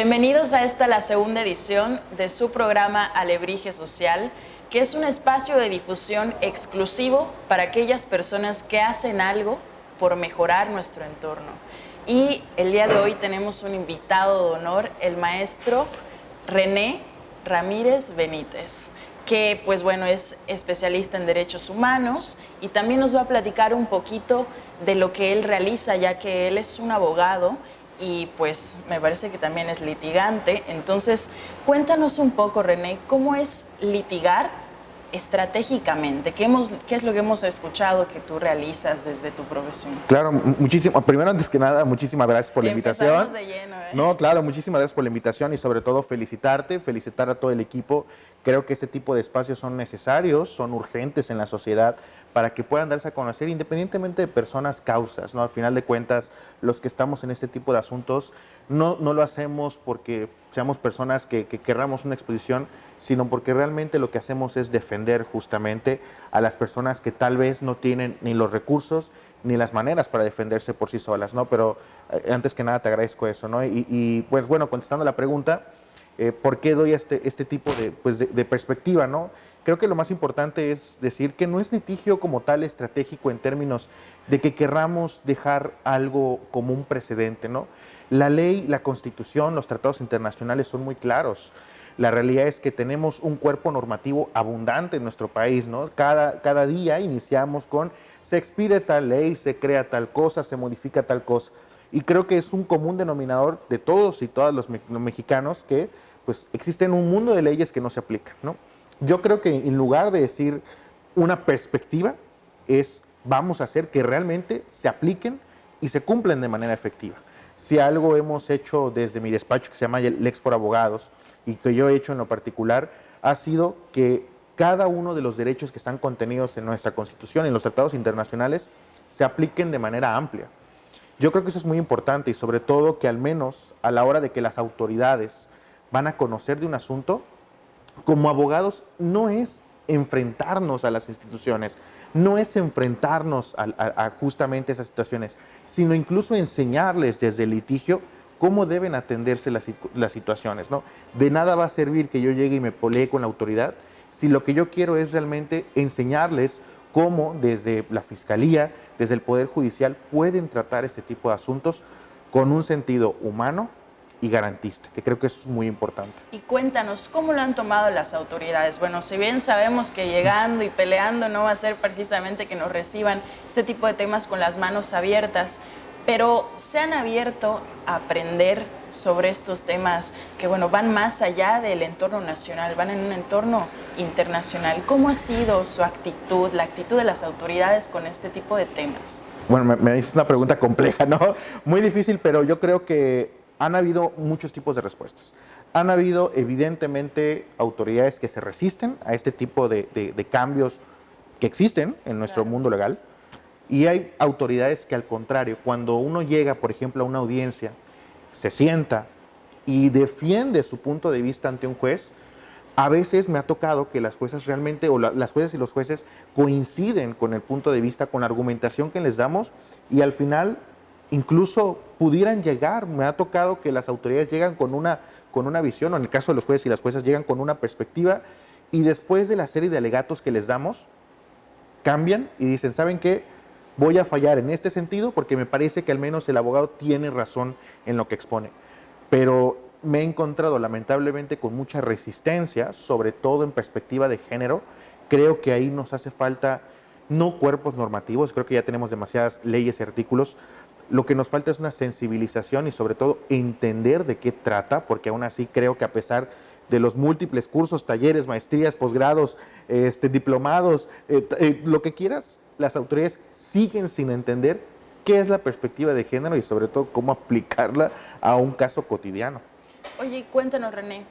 Bienvenidos a la segunda edición de su programa Alebrije Social, que es un espacio de difusión exclusivo para aquellas personas que hacen algo por mejorar nuestro entorno. Y el día de hoy tenemos un invitado de honor, el maestro René Ramírez Benítez, que pues bueno, es especialista en derechos humanos y también nos va a platicar un poquito de lo que él realiza, ya que él es un abogado y pues me parece que también es litigante. Entonces, cuéntanos un poco, René, ¿cómo es litigar estratégicamente? ¿Qué es lo que hemos escuchado que tú realizas desde tu profesión? Claro, muchísimo. Primero, antes que nada, muchísimas gracias por la invitación. De lleno, No, claro, muchísimas gracias por la invitación y sobre todo felicitar a todo el equipo. Creo que este tipo de espacios son necesarios, son urgentes en la sociedad para que puedan darse a conocer independientemente de personas, causas, ¿no? Al final de cuentas, los que estamos en este tipo de asuntos no lo hacemos porque seamos personas que querramos una exposición, sino porque realmente lo que hacemos es defender justamente a las personas que tal vez no tienen ni los recursos ni las maneras para defenderse por sí solas, ¿no? Pero antes que nada te agradezco eso, ¿no? Y pues bueno, contestando la pregunta, ¿por qué doy este tipo de perspectiva, ¿no? Creo que lo más importante es decir que no es litigio como tal estratégico en términos de que querramos dejar algo como un precedente, ¿no? La ley, la Constitución, los tratados internacionales son muy claros. La realidad es que tenemos un cuerpo normativo abundante en nuestro país, ¿no? Cada día iniciamos con se expide tal ley, se crea tal cosa, se modifica tal cosa. Y creo que es un común denominador de todos y todas los mexicanos que pues existen un mundo de leyes que no se aplican, ¿no? Yo creo que en lugar de decir una perspectiva, vamos a hacer que realmente se apliquen y se cumplen de manera efectiva. Si algo hemos hecho desde mi despacho, que se llama Lex for Abogados, y que yo he hecho en lo particular, ha sido que cada uno de los derechos que están contenidos en nuestra Constitución y en los tratados internacionales se apliquen de manera amplia. Yo creo que eso es muy importante y sobre todo que al menos a la hora de que las autoridades van a conocer de un asunto, como abogados no es enfrentarnos a las instituciones, no es enfrentarnos a justamente esas situaciones, sino incluso enseñarles desde el litigio cómo deben atenderse las situaciones, ¿no? De nada va a servir que yo llegue y me pelee con la autoridad si lo que yo quiero es realmente enseñarles cómo desde la Fiscalía, desde el Poder Judicial, pueden tratar este tipo de asuntos con un sentido humano y garantista, que creo que eso es muy importante. Y cuéntanos, ¿cómo lo han tomado las autoridades? Bueno, si bien sabemos que llegando y peleando no va a ser precisamente que nos reciban este tipo de temas con las manos abiertas, pero se han abierto a aprender sobre estos temas que, bueno, van más allá del entorno nacional, van en un entorno internacional. ¿Cómo ha sido su actitud, la actitud de las autoridades con este tipo de temas? Bueno, me dices una pregunta compleja, ¿no? Muy difícil, pero yo creo que han habido muchos tipos de respuestas. Han habido, evidentemente, autoridades que se resisten a este tipo de cambios que existen en nuestro mundo legal. Y hay autoridades que, al contrario, cuando uno llega, por ejemplo, a una audiencia, se sienta y defiende su punto de vista ante un juez, a veces me ha tocado que las juezas realmente, o las juezas y los jueces coinciden con el punto de vista, con la argumentación que les damos, y al final incluso pudieran llegar, me ha tocado que las autoridades llegan con una visión, o en el caso de los jueces y las juezas llegan con una perspectiva, y después de la serie de alegatos que les damos, cambian y dicen, ¿saben qué? Voy a fallar en este sentido porque me parece que al menos el abogado tiene razón en lo que expone. Pero me he encontrado lamentablemente con mucha resistencia, sobre todo en perspectiva de género. Creo que ahí nos hace falta no cuerpos normativos, creo que ya tenemos demasiadas leyes y artículos. Lo que nos falta es una sensibilización y sobre todo entender de qué trata, porque aún así creo que a pesar de los múltiples cursos, talleres, maestrías, posgrados, diplomados, lo que quieras, las autoridades siguen sin entender qué es la perspectiva de género y sobre todo cómo aplicarla a un caso cotidiano. Oye, cuéntanos, René,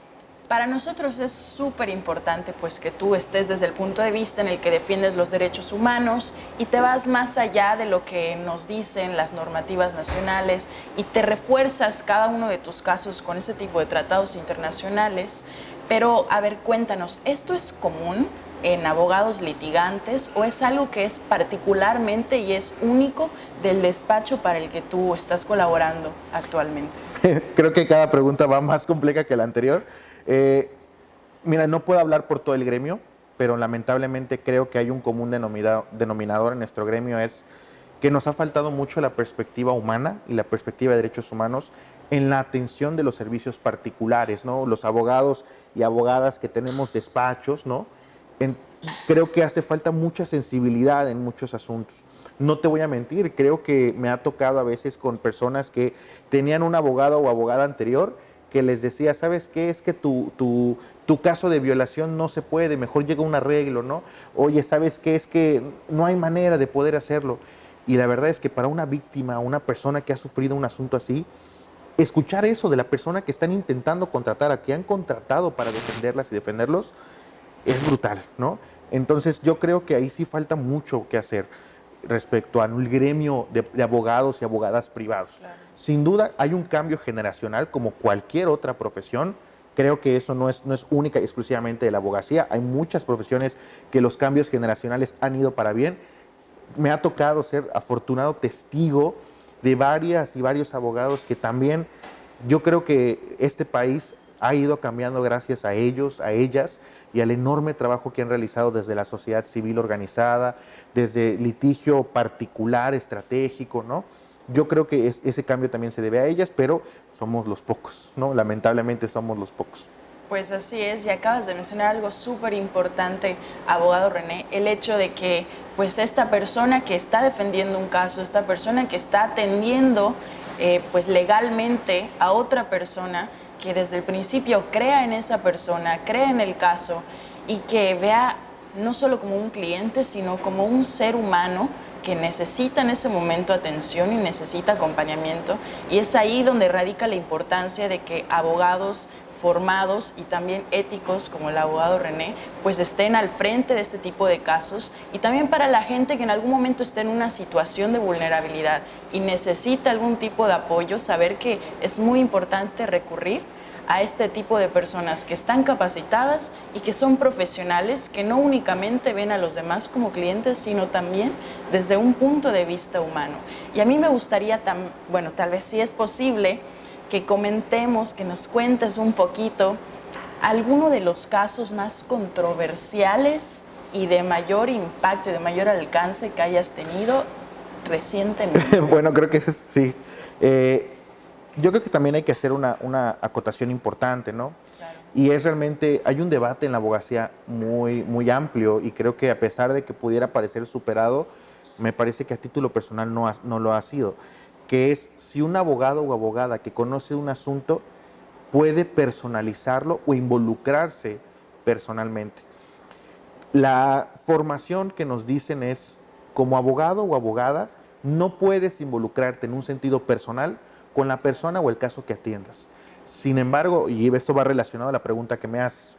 para nosotros es súper importante pues que tú estés desde el punto de vista en el que defiendes los derechos humanos y te vas más allá de lo que nos dicen las normativas nacionales y te refuerzas cada uno de tus casos con ese tipo de tratados internacionales. Pero, a ver, cuéntanos, ¿esto es común? en abogados litigantes o es algo que es particularmente y es único del despacho para el que tú estás colaborando actualmente? Creo que cada pregunta va más compleja que la anterior. Mira, no puedo hablar por todo el gremio, pero lamentablemente creo que hay un común denominador en nuestro gremio, es que nos ha faltado mucho la perspectiva humana y la perspectiva de derechos humanos en la atención de los servicios particulares, ¿no? Los abogados y abogadas que tenemos despachos, ¿no? Creo que hace falta mucha sensibilidad en muchos asuntos. No te voy a mentir, creo que me ha tocado a veces con personas que tenían un abogado o abogada anterior que les decía, ¿sabes qué? Es que tu caso de violación no se puede, mejor llega un arreglo, ¿no? Oye, ¿sabes qué? Es que no hay manera de poder hacerlo. Y la verdad es que para una víctima, una persona que ha sufrido un asunto así, escuchar eso de la persona que están intentando contratar, a que han contratado para defenderlas y defenderlos, es brutal, ¿no? Entonces yo creo que ahí sí falta mucho que hacer respecto al gremio de abogados y abogadas privados. Claro. Sin duda hay un cambio generacional como cualquier otra profesión. Creo que eso no es única y exclusivamente de la abogacía. Hay muchas profesiones que los cambios generacionales han ido para bien. Me ha tocado ser afortunado testigo de varias y varios abogados que también yo creo que este país ha ido cambiando gracias a ellos, a ellas, y al enorme trabajo que han realizado desde la sociedad civil organizada, desde litigio particular, estratégico, ¿no? Yo creo que ese cambio también se debe a ellas, pero somos los pocos, ¿no? Lamentablemente somos los pocos. Pues así es, y acabas de mencionar algo súper importante, abogado René, el hecho de que pues esta persona que está defendiendo un caso, esta persona que está atendiendo pues legalmente a otra persona, que desde el principio crea en esa persona, crea en el caso y que vea no solo como un cliente, sino como un ser humano que necesita en ese momento atención y necesita acompañamiento. Y es ahí donde radica la importancia de que abogados formados y también éticos como el abogado René, pues estén al frente de este tipo de casos, y también para la gente que en algún momento esté en una situación de vulnerabilidad y necesita algún tipo de apoyo, saber que es muy importante recurrir a este tipo de personas que están capacitadas y que son profesionales, que no únicamente ven a los demás como clientes, sino también desde un punto de vista humano. Y a mí me gustaría, bueno, tal vez si es posible, que comentemos, que nos cuentes un poquito alguno de los casos más controversiales y de mayor impacto y de mayor alcance que hayas tenido recientemente. Bueno, creo que sí. Yo creo que también hay que hacer una acotación importante, ¿no? Claro. Y es realmente, hay un debate en la abogacía muy amplio, y creo que a pesar de que pudiera parecer superado, me parece que a título personal no lo ha sido, que es si un abogado o abogada que conoce un asunto puede personalizarlo o involucrarse personalmente. La formación que nos dicen es, como abogado o abogada, no puedes involucrarte en un sentido personal con la persona o el caso que atiendas. Sin embargo, y esto va relacionado a la pregunta que me haces,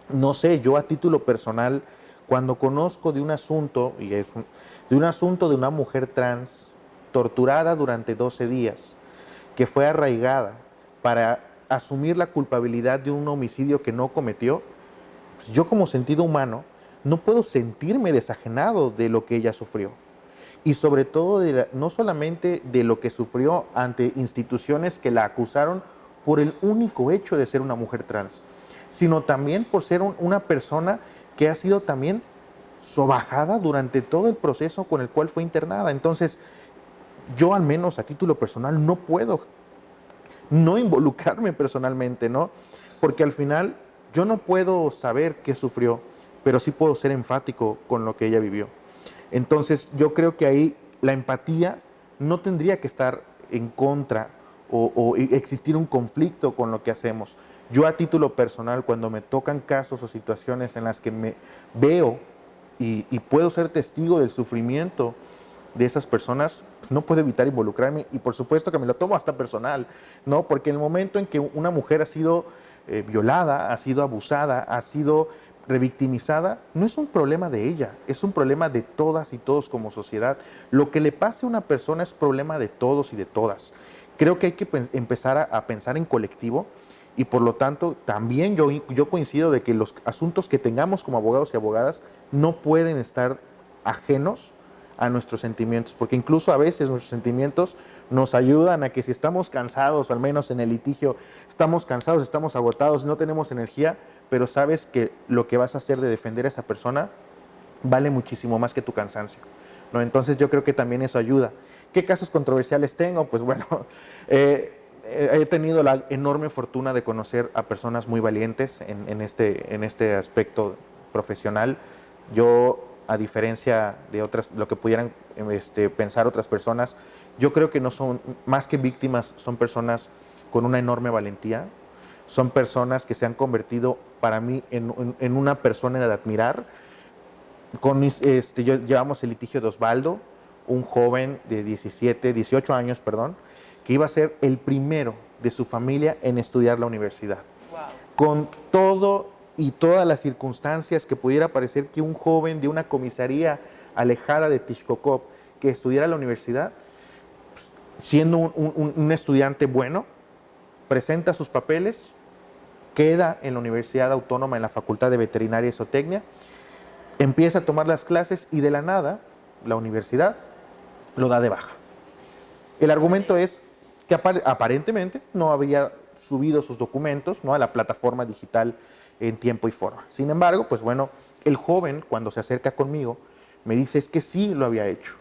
no sé, yo a título personal, cuando conozco de un asunto, de una mujer trans torturada durante 12 días, que fue arraigada para asumir la culpabilidad de un homicidio que no cometió, pues yo como sentido humano no puedo sentirme desajenado de lo que ella sufrió. Y sobre todo, no solamente de lo que sufrió ante instituciones que la acusaron por el único hecho de ser una mujer trans, sino también por ser una persona que ha sido también sobajada durante todo el proceso con el cual fue internada. Entonces, yo al menos a título personal no puedo no involucrarme personalmente, ¿no? Porque al final yo no puedo saber qué sufrió, pero sí puedo ser enfático con lo que ella vivió. Entonces yo creo que ahí la empatía no tendría que estar en contra o existir un conflicto con lo que hacemos. Yo a título personal, cuando me tocan casos o situaciones en las que me veo y puedo ser testigo del sufrimiento de esas personas, pues no puedo evitar involucrarme, y por supuesto que me lo tomo hasta personal, ¿no? Porque en el momento en que una mujer ha sido violada, ha sido abusada, ha sido revictimizada, no es un problema de ella, es un problema de todas y todos como sociedad. Lo que le pase a una persona es problema de todos y de todas. Creo que hay que empezar a pensar en colectivo Y por lo tanto, también yo coincido de que los asuntos que tengamos como abogados y abogadas no pueden estar ajenos a nuestros sentimientos, porque incluso a veces nuestros sentimientos nos ayudan a que si estamos cansados, o al menos en el litigio, estamos cansados, estamos agotados, no tenemos energía, pero sabes que lo que vas a hacer de defender a esa persona vale muchísimo más que tu cansancio, ¿no? Entonces yo creo que también eso ayuda. ¿Qué casos controversiales tengo? Pues bueno, he tenido la enorme fortuna de conocer a personas muy valientes en este aspecto profesional. Yo, a diferencia de otras, lo que pudieran pensar otras personas, yo creo que no son más que víctimas, son personas con una enorme valentía, son personas que se han convertido para mí en una persona de admirar. Llevamos el litigio de Osvaldo, un joven de 18 años, perdón, que iba a ser el primero de su familia en estudiar la universidad. Wow. Con todo y todas las circunstancias que pudiera parecer que un joven de una comisaría alejada de Tixkokob que estudiara la universidad, siendo un estudiante bueno, presenta sus papeles, queda en la Universidad Autónoma en la Facultad de Veterinaria y Zootecnia, empieza a tomar las clases y de la nada la universidad lo da de baja. El argumento es que aparentemente no había subido sus documentos, ¿no?, a la plataforma digital en tiempo y forma. Sin embargo, pues bueno, el joven cuando se acerca conmigo me dice, es que sí lo había hecho.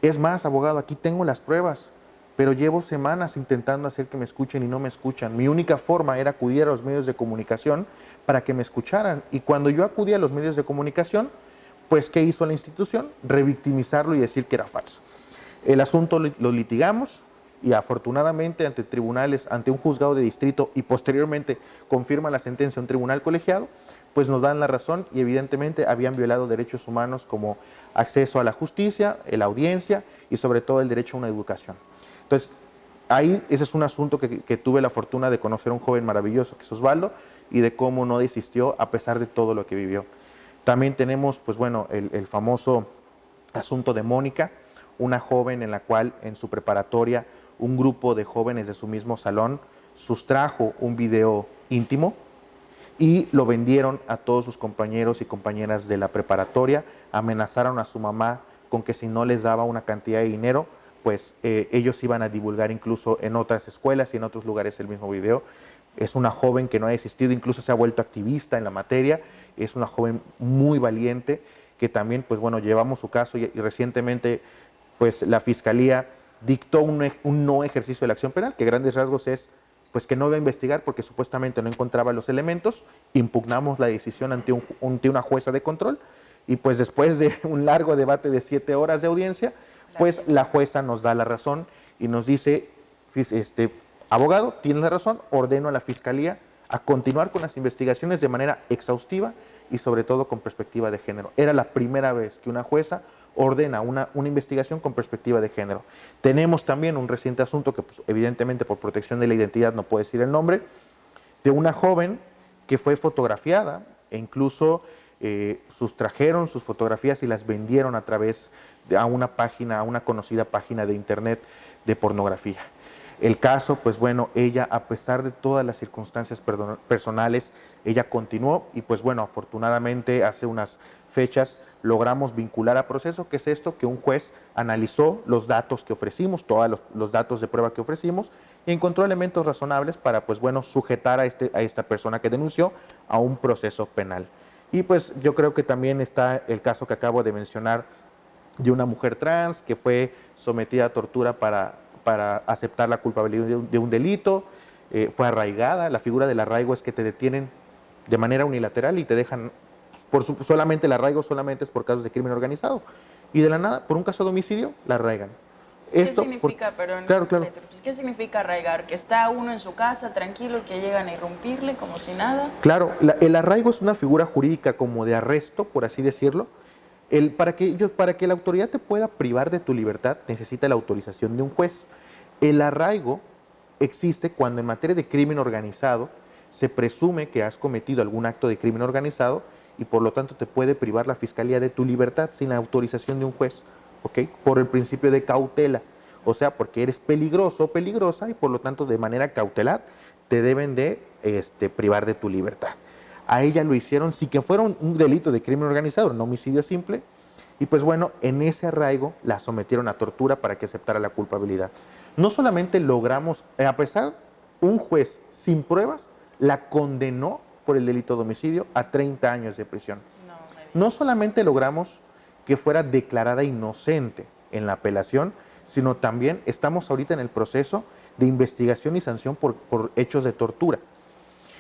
Es más, abogado, aquí tengo las pruebas, pero llevo semanas intentando hacer que me escuchen y no me escuchan. Mi única forma era acudir a los medios de comunicación para que me escucharan. Y cuando yo acudí a los medios de comunicación, pues ¿qué hizo la institución? Revictimizarlo y decir que era falso. El asunto lo litigamos y afortunadamente ante tribunales, ante un juzgado de distrito y posteriormente confirma la sentencia un tribunal colegiado, pues nos dan la razón y evidentemente habían violado derechos humanos como acceso a la justicia, la audiencia y sobre todo el derecho a una educación. Entonces, ahí ese es un asunto que tuve la fortuna de conocer a un joven maravilloso que es Osvaldo y de cómo no desistió a pesar de todo lo que vivió. También tenemos, pues bueno, el famoso asunto de Mónica, una joven en la cual en su preparatoria un grupo de jóvenes de su mismo salón sustrajo un video íntimo y lo vendieron a todos sus compañeros y compañeras de la preparatoria, amenazaron a su mamá con que si no les daba una cantidad de dinero, pues ellos iban a divulgar incluso en otras escuelas y en otros lugares el mismo video. Es una joven que no ha desistido, incluso se ha vuelto activista en la materia, es una joven muy valiente que también, pues bueno, llevamos su caso y recientemente pues la Fiscalía dictó un no ejercicio de la acción penal, que a grandes rasgos es pues que no iba a investigar porque supuestamente no encontraba los elementos, impugnamos la decisión ante una jueza de control y pues después de un largo debate de 7 horas de audiencia, pues la jueza nos da la razón y nos dice, abogado, tiene la razón, ordeno a la Fiscalía a continuar con las investigaciones de manera exhaustiva y sobre todo con perspectiva de género. Era la primera vez que una jueza ordena una investigación con perspectiva de género. Tenemos también un reciente asunto que pues, evidentemente por protección de la identidad no puedo decir el nombre, de una joven que fue fotografiada e incluso sustrajeron sus fotografías y las vendieron a través de a una conocida página de internet de pornografía. El caso, pues bueno, ella a pesar de todas las circunstancias personales, ella continuó y pues bueno, afortunadamente hace unas fechas logramos vincular a proceso. ¿Qué es esto? Que un juez analizó los datos que ofrecimos, todos los datos de prueba que ofrecimos y encontró elementos razonables para pues bueno, sujetar a esta persona que denunció a un proceso penal. Y pues yo creo que también está el caso que acabo de mencionar de una mujer trans que fue sometida a tortura para aceptar la culpabilidad de un delito, fue arraigada. La figura del arraigo es que te detienen de manera unilateral y te dejan, solamente el arraigo solamente es por casos de crimen organizado, y de la nada, por un caso de homicidio, la arraigan. ¿Qué significa, perdón, claro. Petro, ¿qué significa arraigar? ¿Que está uno en su casa tranquilo y que llegan a irrumpirle como si nada? Claro, el arraigo es una figura jurídica como de arresto, por así decirlo. Para que la autoridad te pueda privar de tu libertad, necesita la autorización de un juez. El arraigo existe cuando en materia de crimen organizado se presume que has cometido algún acto de crimen organizado y por lo tanto te puede privar la Fiscalía de tu libertad sin la autorización de un juez, ¿ok? Por el principio de cautela, o sea, porque eres peligroso o peligrosa y por lo tanto de manera cautelar te deben de privar de tu libertad. A ella lo hicieron, sí que fuera un delito de crimen organizado, no homicidio simple, y pues bueno, en ese arraigo la sometieron a tortura para que aceptara la culpabilidad. No solamente logramos, a pesar, un juez sin pruebas la condenó por el delito de homicidio a 30 años de prisión. No solamente logramos que fuera declarada inocente en la apelación, sino también estamos ahorita en el proceso de investigación y sanción por hechos de tortura.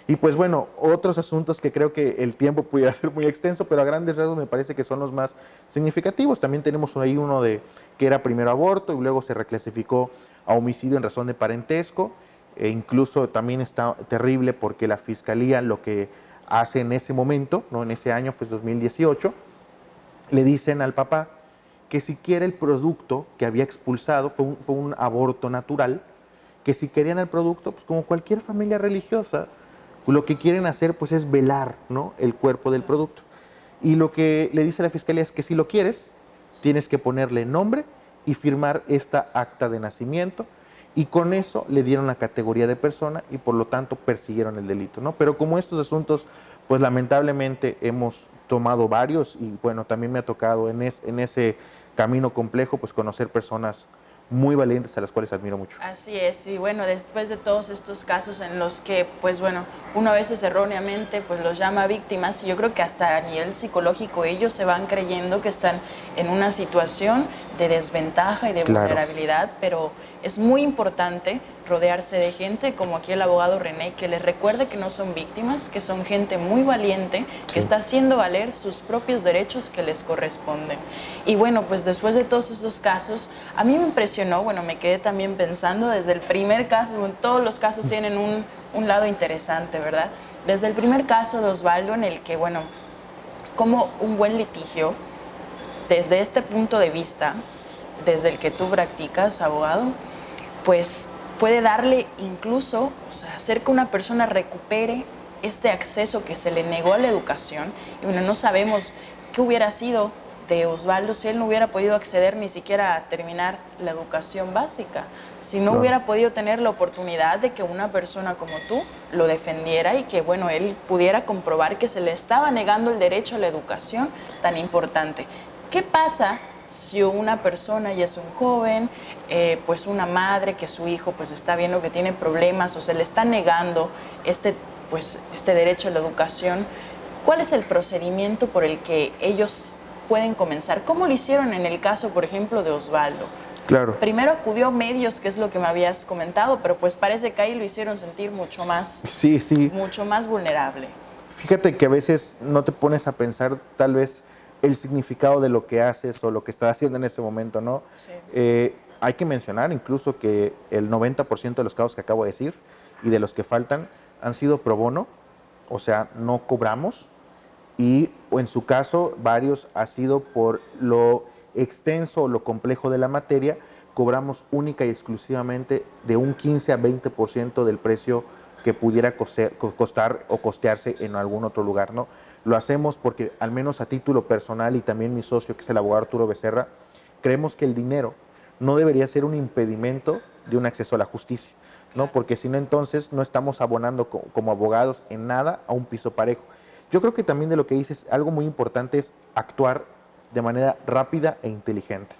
Y pues bueno, otros asuntos que creo que el tiempo pudiera ser muy extenso, pero a grandes rasgos me parece que son los más significativos. También tenemos ahí uno de que era primero aborto y luego se reclasificó a homicidio en razón de parentesco. E incluso también está terrible porque la Fiscalía lo que hace en ese momento, ¿no? En ese año, fue 2018, le dicen al papá que si quiere el producto que había expulsado, fue un aborto natural, que si querían el producto, pues como cualquier familia religiosa, lo que quieren hacer pues es velar, ¿no?, el cuerpo del producto. Y lo que le dice la Fiscalía es que si lo quieres, tienes que ponerle nombre y firmar esta acta de nacimiento, y con eso le dieron la categoría de persona y por lo tanto persiguieron el delito, ¿no? Pero como estos asuntos, pues lamentablemente hemos tomado varios, y bueno, también me ha tocado en ese camino complejo pues conocer personas muy valientes a las cuales admiro mucho. Así es, y bueno, después de todos estos casos en los que, pues bueno, uno a veces erróneamente pues los llama víctimas, y yo creo que hasta a nivel psicológico ellos se van creyendo que están en una situación de desventaja y de vulnerabilidad, pero es muy importante rodearse de gente como aquí el abogado René, que les recuerde que no son víctimas, que son gente muy valiente, que está haciendo valer sus propios derechos que les corresponden. Y bueno, pues después de todos esos casos, a mí me impresionó, bueno, me quedé también pensando desde el primer caso, todos los casos tienen un lado interesante, ¿verdad? Desde el primer caso de Osvaldo, en el que, bueno, como un buen litigio, desde este punto de vista, desde el que tú practicas, abogado, pues puede darle incluso, o sea, hacer que una persona recupere este acceso que se le negó a la educación. Y bueno, no sabemos qué hubiera sido de Osvaldo si él no hubiera podido acceder ni siquiera a terminar la educación básica, si no hubiera podido tener la oportunidad de que una persona como tú lo defendiera y que, bueno, él pudiera comprobar que se le estaba negando el derecho a la educación tan importante. ¿Qué pasa si una persona ya es un joven, pues una madre que su hijo pues está viendo que tiene problemas o se le está negando este derecho a la educación? ¿Cuál es el procedimiento por el que ellos pueden comenzar? ¿Cómo lo hicieron en el caso, por ejemplo, de Osvaldo? Claro. Primero acudió a medios, que es lo que me habías comentado, pero pues parece que ahí lo hicieron sentir mucho más, mucho más vulnerable. Fíjate que a veces no te pones a pensar tal vez el significado de lo que haces o lo que estás haciendo en ese momento, ¿no? Sí. Hay que mencionar incluso que el 90% de los casos que acabo de decir y de los que faltan han sido pro bono, o sea, no cobramos, y o en su caso varios ha sido por lo extenso o lo complejo de la materia, cobramos única y exclusivamente de un 15 a 20% del precio que pudiera costar o costearse en algún otro lugar, ¿no? Lo hacemos porque, al menos a título personal, y también mi socio, que es el abogado Arturo Becerra, creemos que el dinero no debería ser un impedimento de un acceso a la justicia, ¿no? Porque si no, entonces no estamos abonando como abogados en nada a un piso parejo. Yo creo que también de lo que dices, algo muy importante es actuar de manera rápida e inteligente.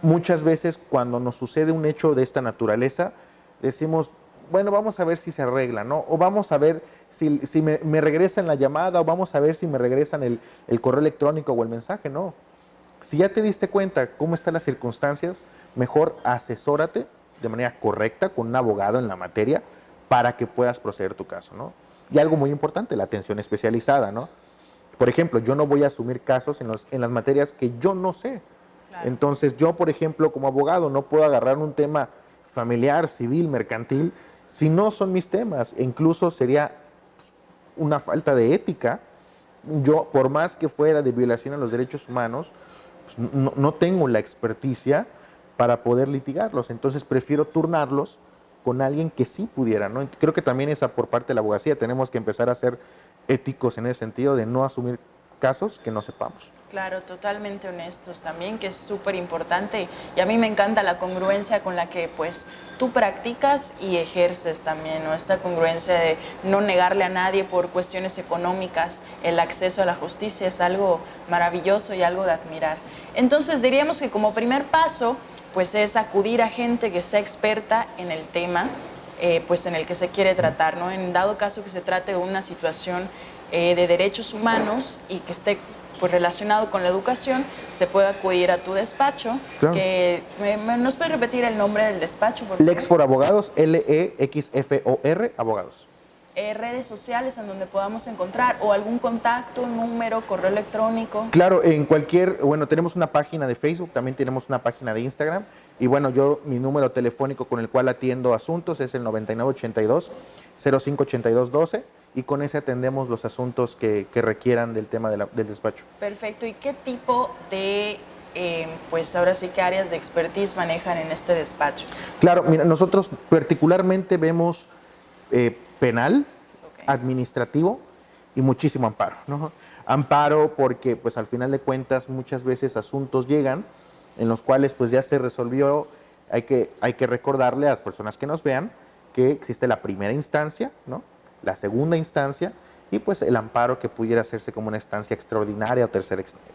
Muchas veces cuando nos sucede un hecho de esta naturaleza, decimos, bueno, vamos a ver si se arregla, ¿no? O vamos a ver si me regresan la llamada, o vamos a ver si me regresan el correo electrónico o el mensaje, no. Si ya te diste cuenta cómo están las circunstancias, mejor asesórate de manera correcta con un abogado en la materia para que puedas proceder tu caso, ¿no? Y algo muy importante, la atención especializada, ¿no? Por ejemplo, yo no voy a asumir casos en las materias que yo no sé. Claro. Entonces, yo, por ejemplo, como abogado, no puedo agarrar un tema familiar, civil, mercantil, si no son mis temas. E incluso sería una falta de ética. Yo, por más que fuera de violación a los derechos humanos, pues no tengo la experticia para poder litigarlos. Entonces, prefiero turnarlos con alguien que sí pudiera, ¿no? Creo que también esa por parte de la abogacía tenemos que empezar a ser éticos en ese sentido de no asumir casos que no sepamos. Claro, totalmente honestos también, que es súper importante. Y a mí me encanta la congruencia con la que pues tú practicas y ejerces también, ¿no? Esta congruencia de no negarle a nadie por cuestiones económicas el acceso a la justicia es algo maravilloso y algo de admirar. Entonces diríamos que como primer paso pues es acudir a gente que sea experta en el tema pues en el que se quiere tratar, ¿no? En dado caso que se trate de una situación de derechos humanos y que esté pues relacionado con la educación, se puede acudir a tu despacho. Claro. ¿Nos puedes repetir el nombre del despacho, por favor? Lexfor Abogados, Lexfor Abogados. Redes sociales en donde podamos encontrar, o algún contacto, número, correo electrónico. Claro, bueno, tenemos una página de Facebook, también tenemos una página de Instagram, y bueno, mi número telefónico con el cual atiendo asuntos es el 9982-058212, y con ese atendemos los asuntos que requieran del tema del despacho. Perfecto. ¿Y qué tipo de, pues ahora sí, qué áreas de expertise manejan en este despacho? Claro, mira, nosotros particularmente vemos penal, Okay. administrativo y muchísimo amparo, ¿no? Amparo porque pues al final de cuentas muchas veces asuntos llegan en los cuales pues ya se resolvió, hay que recordarle a las personas que nos vean que existe la primera instancia, ¿no? La segunda instancia y pues el amparo que pudiera hacerse como una instancia extraordinaria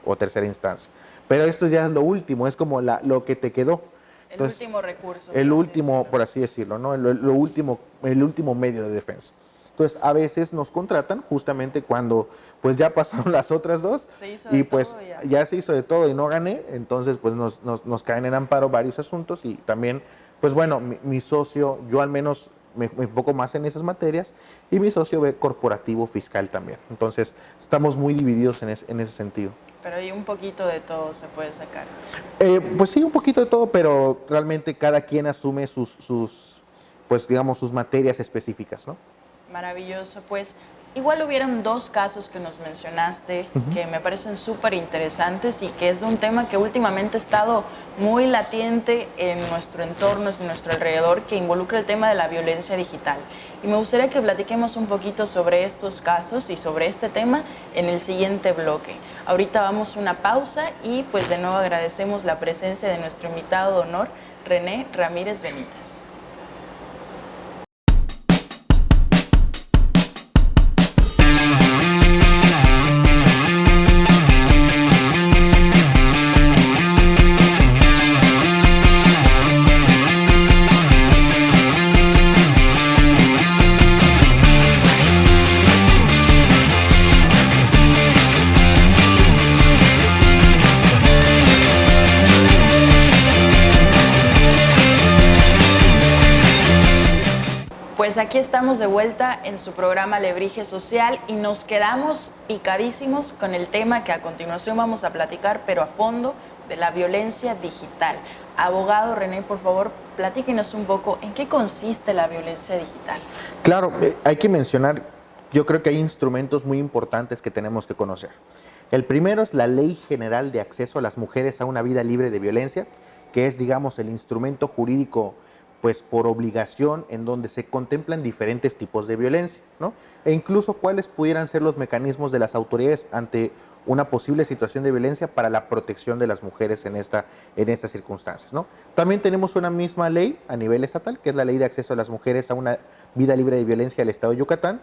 o tercera instancia. Pero esto ya es lo último, es como lo que te quedó. Entonces, el último recurso. El último, por así decirlo, ¿no? El último medio de defensa. Entonces, a veces nos contratan justamente cuando pues ya pasaron las otras dos y pues ya se hizo de todo y no gané, entonces pues nos caen en amparo varios asuntos y también, pues bueno, mi socio, yo al menos me enfoco más en esas materias y mi socio ve corporativo fiscal también. Entonces, estamos muy divididos en ese sentido. Pero hay un poquito de todo se puede sacar. Pues sí, un poquito de todo, pero realmente cada quien asume pues digamos, sus materias específicas, ¿no? Maravilloso. Pues igual hubieron dos casos que nos mencionaste que me parecen súper interesantes y que es de un tema que últimamente ha estado muy latente en nuestro entorno, en nuestro alrededor, que involucra el tema de la violencia digital. Y me gustaría que platiquemos un poquito sobre estos casos y sobre este tema en el siguiente bloque. Ahorita vamos a una pausa y pues de nuevo agradecemos la presencia de nuestro invitado de honor, René Ramírez Benítez. Pues aquí estamos de vuelta en su programa Alebrije Social y nos quedamos picadísimos con el tema que a continuación vamos a platicar, pero a fondo, de la violencia digital. Abogado René, por favor, platíquenos un poco en qué consiste la violencia digital. Claro, hay que mencionar, yo creo que hay instrumentos muy importantes que tenemos que conocer. El primero es la Ley General de Acceso a las Mujeres a una Vida Libre de Violencia, que es, digamos, el instrumento jurídico pues por obligación en donde se contemplan diferentes tipos de violencia, ¿no? E incluso cuáles pudieran ser los mecanismos de las autoridades ante una posible situación de violencia para la protección de las mujeres en estas circunstancias, ¿no? También tenemos una misma ley a nivel estatal, que es la Ley de Acceso a las Mujeres a una Vida Libre de Violencia del Estado de Yucatán,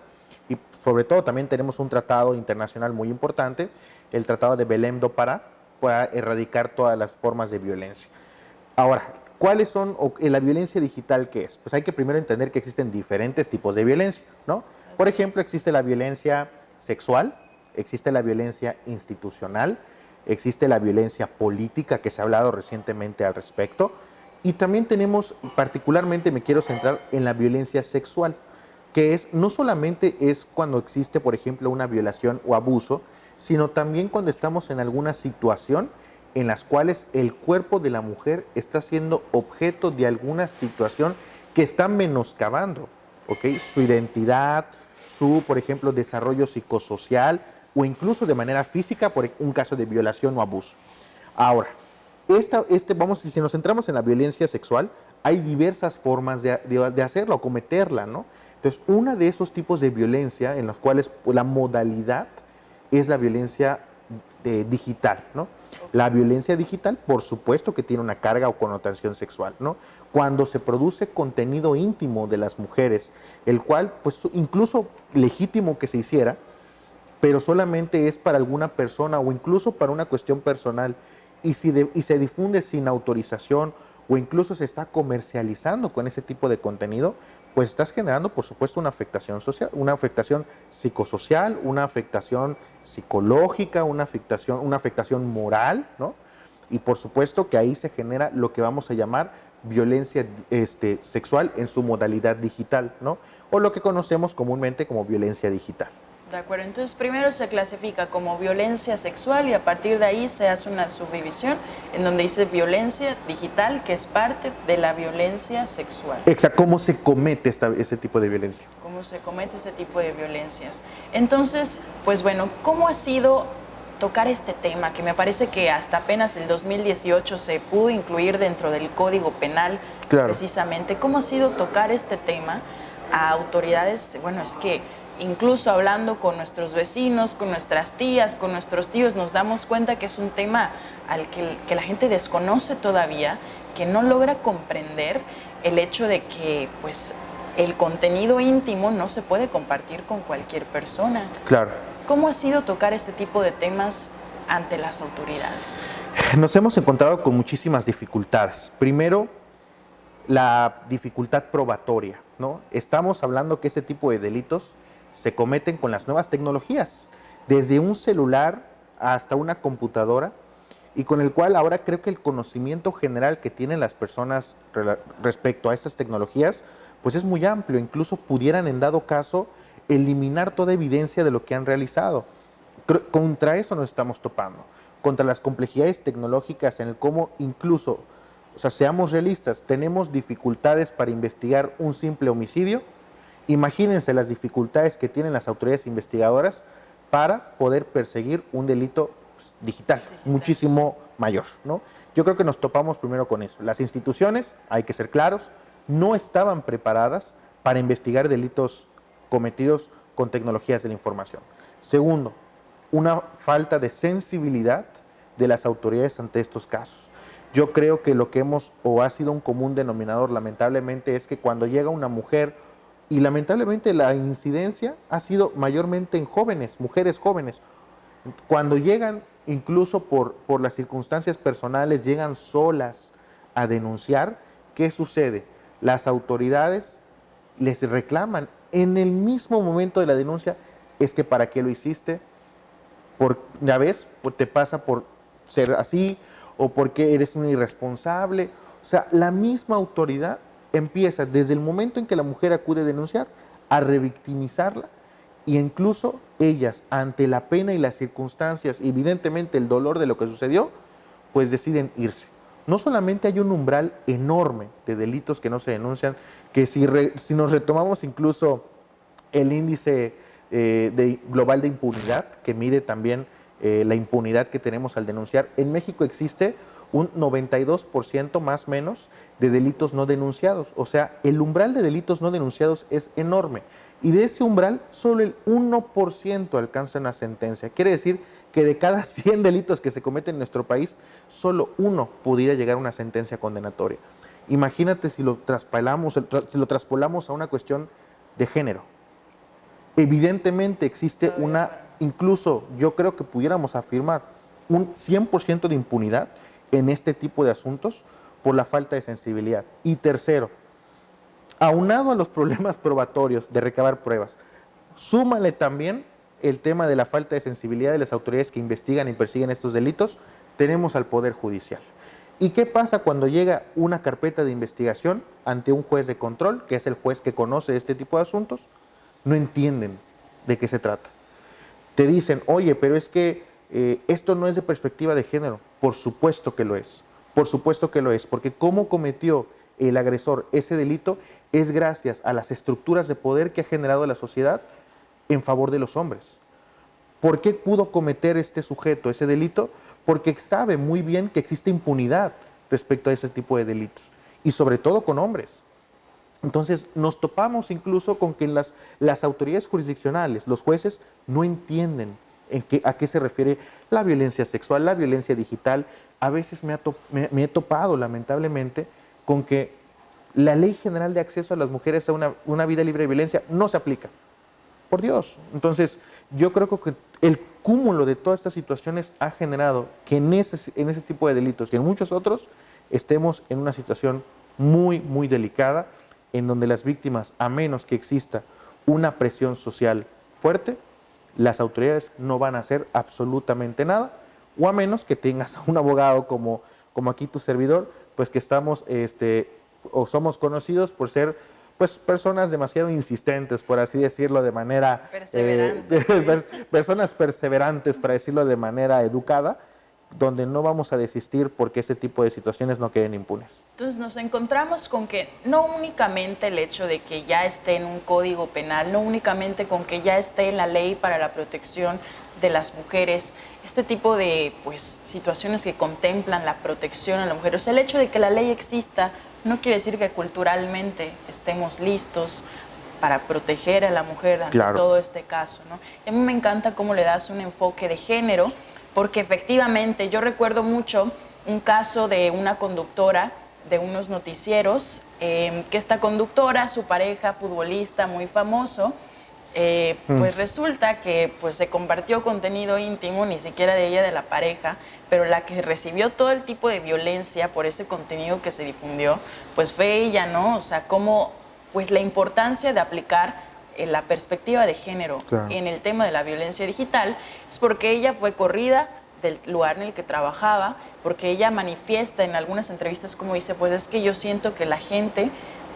y sobre todo también tenemos un tratado internacional muy importante, el Tratado de Belém do Pará, para erradicar todas las formas de violencia. Ahora, ¿cuáles son la violencia digital qué es? Pues hay que primero entender que existen diferentes tipos de violencia, ¿no? Por ejemplo, existe la violencia sexual, existe la violencia institucional, existe la violencia política, que se ha hablado recientemente al respecto, y también tenemos, particularmente me quiero centrar en la violencia sexual, que no solamente es cuando existe, por ejemplo, una violación o abuso, sino también cuando estamos en alguna situación en las cuales el cuerpo de la mujer está siendo objeto de alguna situación que está menoscabando, ¿ok? Su identidad, por ejemplo, desarrollo psicosocial o incluso de manera física por un caso de violación o abuso. Ahora, si nos centramos en la violencia sexual, hay diversas formas de hacerla o cometerla, ¿no? Entonces, uno de esos tipos de violencia en los cuales la modalidad es la violencia digital, ¿no? La violencia digital, por supuesto que tiene una carga o connotación sexual, ¿no? Cuando se produce contenido íntimo de las mujeres, el cual, pues incluso legítimo que se hiciera, pero solamente es para alguna persona o incluso para una cuestión personal, y se difunde sin autorización o incluso se está comercializando con ese tipo de contenido, pues estás generando, por supuesto, una afectación social, una afectación psicosocial, una afectación psicológica, una afectación moral, ¿no? Y por supuesto que ahí se genera lo que vamos a llamar violencia sexual en su modalidad digital, ¿no? O lo que conocemos comúnmente como violencia digital. De acuerdo, entonces primero se clasifica como violencia sexual y a partir de ahí se hace una subdivisión en donde dice violencia digital, que es parte de la violencia sexual. Exacto, ¿cómo se comete ese tipo de violencia? ¿Cómo se comete ese tipo de violencias? Entonces, pues bueno, ¿cómo ha sido tocar este tema? Que me parece que hasta apenas el 2018 se pudo incluir dentro del Código Penal, claro. Precisamente. ¿Cómo ha sido tocar este tema a autoridades? Bueno, es que incluso hablando con nuestros vecinos, con nuestras tías, con nuestros tíos, nos damos cuenta que es un tema al que la gente desconoce todavía, que no logra comprender el hecho de que pues, el contenido íntimo no se puede compartir con cualquier persona. Claro. ¿Cómo ha sido tocar este tipo de temas ante las autoridades? Nos hemos encontrado con muchísimas dificultades. Primero, la dificultad probatoria, ¿no? Estamos hablando que este tipo de delitos se cometen con las nuevas tecnologías, desde un celular hasta una computadora, y con el cual ahora creo que el conocimiento general que tienen las personas respecto a estas tecnologías, pues es muy amplio, incluso pudieran en dado caso eliminar toda evidencia de lo que han realizado. Contra eso nos estamos topando, contra las complejidades tecnológicas en el cómo incluso, o sea, seamos realistas, tenemos dificultades para investigar un simple homicidio. Imagínense las dificultades que tienen las autoridades investigadoras para poder perseguir un delito digital, muchísimo mayor, ¿no? Yo creo que nos topamos primero con eso. Las instituciones, hay que ser claros, no estaban preparadas para investigar delitos cometidos con tecnologías de la información. Segundo, una falta de sensibilidad de las autoridades ante estos casos. Yo creo que lo que ha sido un común denominador, lamentablemente, es que cuando llega una mujer, y lamentablemente la incidencia ha sido mayormente en jóvenes, mujeres jóvenes. Cuando llegan, incluso por las circunstancias personales, llegan solas a denunciar, ¿qué sucede? Las autoridades les reclaman en el mismo momento de la denuncia, es que ¿para qué lo hiciste? Ya ves, te pasa por ser así, o porque eres un irresponsable. O sea, la misma autoridad empieza desde el momento en que la mujer acude a denunciar a revictimizarla, y incluso ellas, ante la pena y las circunstancias, evidentemente el dolor de lo que sucedió, pues deciden irse. No solamente hay un umbral enorme de delitos que no se denuncian, que si nos retomamos incluso el índice global de impunidad, que mide también la impunidad que tenemos al denunciar, en México existe un 92% más o menos de delitos no denunciados. O sea, el umbral de delitos no denunciados es enorme. Y de ese umbral, solo el 1% alcanza una sentencia. Quiere decir que de cada 100 delitos que se cometen en nuestro país, solo uno pudiera llegar a una sentencia condenatoria. Imagínate si lo traspolamos a una cuestión de género. Evidentemente existe incluso yo creo que pudiéramos afirmar, un 100% de impunidad en este tipo de asuntos por la falta de sensibilidad. Y tercero, aunado a los problemas probatorios de recabar pruebas, súmale también el tema de la falta de sensibilidad de las autoridades que investigan y persiguen estos delitos, tenemos al Poder Judicial. ¿Y qué pasa cuando llega una carpeta de investigación ante un juez de control, que es el juez que conoce este tipo de asuntos? No entienden de qué se trata. Te dicen, oye, pero es que esto no es de perspectiva de género. Por supuesto que lo es. Por supuesto que lo es, porque cómo cometió el agresor ese delito es gracias a las estructuras de poder que ha generado la sociedad en favor de los hombres. ¿Por qué pudo cometer este sujeto ese delito? Porque sabe muy bien que existe impunidad respecto a ese tipo de delitos, y sobre todo con hombres. Entonces nos topamos incluso con que las autoridades jurisdiccionales, los jueces, no entienden a qué se refiere la violencia sexual, la violencia digital. A veces me he topado, lamentablemente, con que la Ley General de Acceso a las Mujeres a una vida libre de violencia no se aplica. Por Dios. Entonces, yo creo que el cúmulo de todas estas situaciones ha generado que en ese tipo de delitos y en muchos otros estemos en una situación muy, muy delicada, en donde las víctimas, a menos que exista una presión social fuerte, las autoridades no van a hacer absolutamente nada, o a menos que tengas a un abogado como aquí tu servidor, pues que estamos, o somos conocidos por ser pues personas demasiado insistentes, por así decirlo, de manera... personas perseverantes, para decirlo de manera educada, donde no vamos a desistir porque ese tipo de situaciones no queden impunes. Entonces nos encontramos con que no únicamente el hecho de que ya esté en un código penal, no únicamente con que ya esté en la ley para la protección de las mujeres, este tipo de pues, situaciones que contemplan la protección a la mujer. O sea, el hecho de que la ley exista no quiere decir que culturalmente estemos listos para proteger a la mujer ante todo este caso, ¿no? Y a mí me encanta cómo le das un enfoque de género, porque efectivamente yo recuerdo mucho un caso de una conductora de unos noticieros, que esta conductora, su pareja futbolista muy famoso, pues resulta que pues, se compartió contenido íntimo, ni siquiera de ella, de la pareja, pero la que recibió todo el tipo de violencia por ese contenido que se difundió, pues fue ella, ¿no? O sea, cómo pues la importancia de aplicar la perspectiva de género en el tema de la violencia digital es porque ella fue corrida del lugar en el que trabajaba, porque ella manifiesta en algunas entrevistas como dice, pues es que yo siento que la gente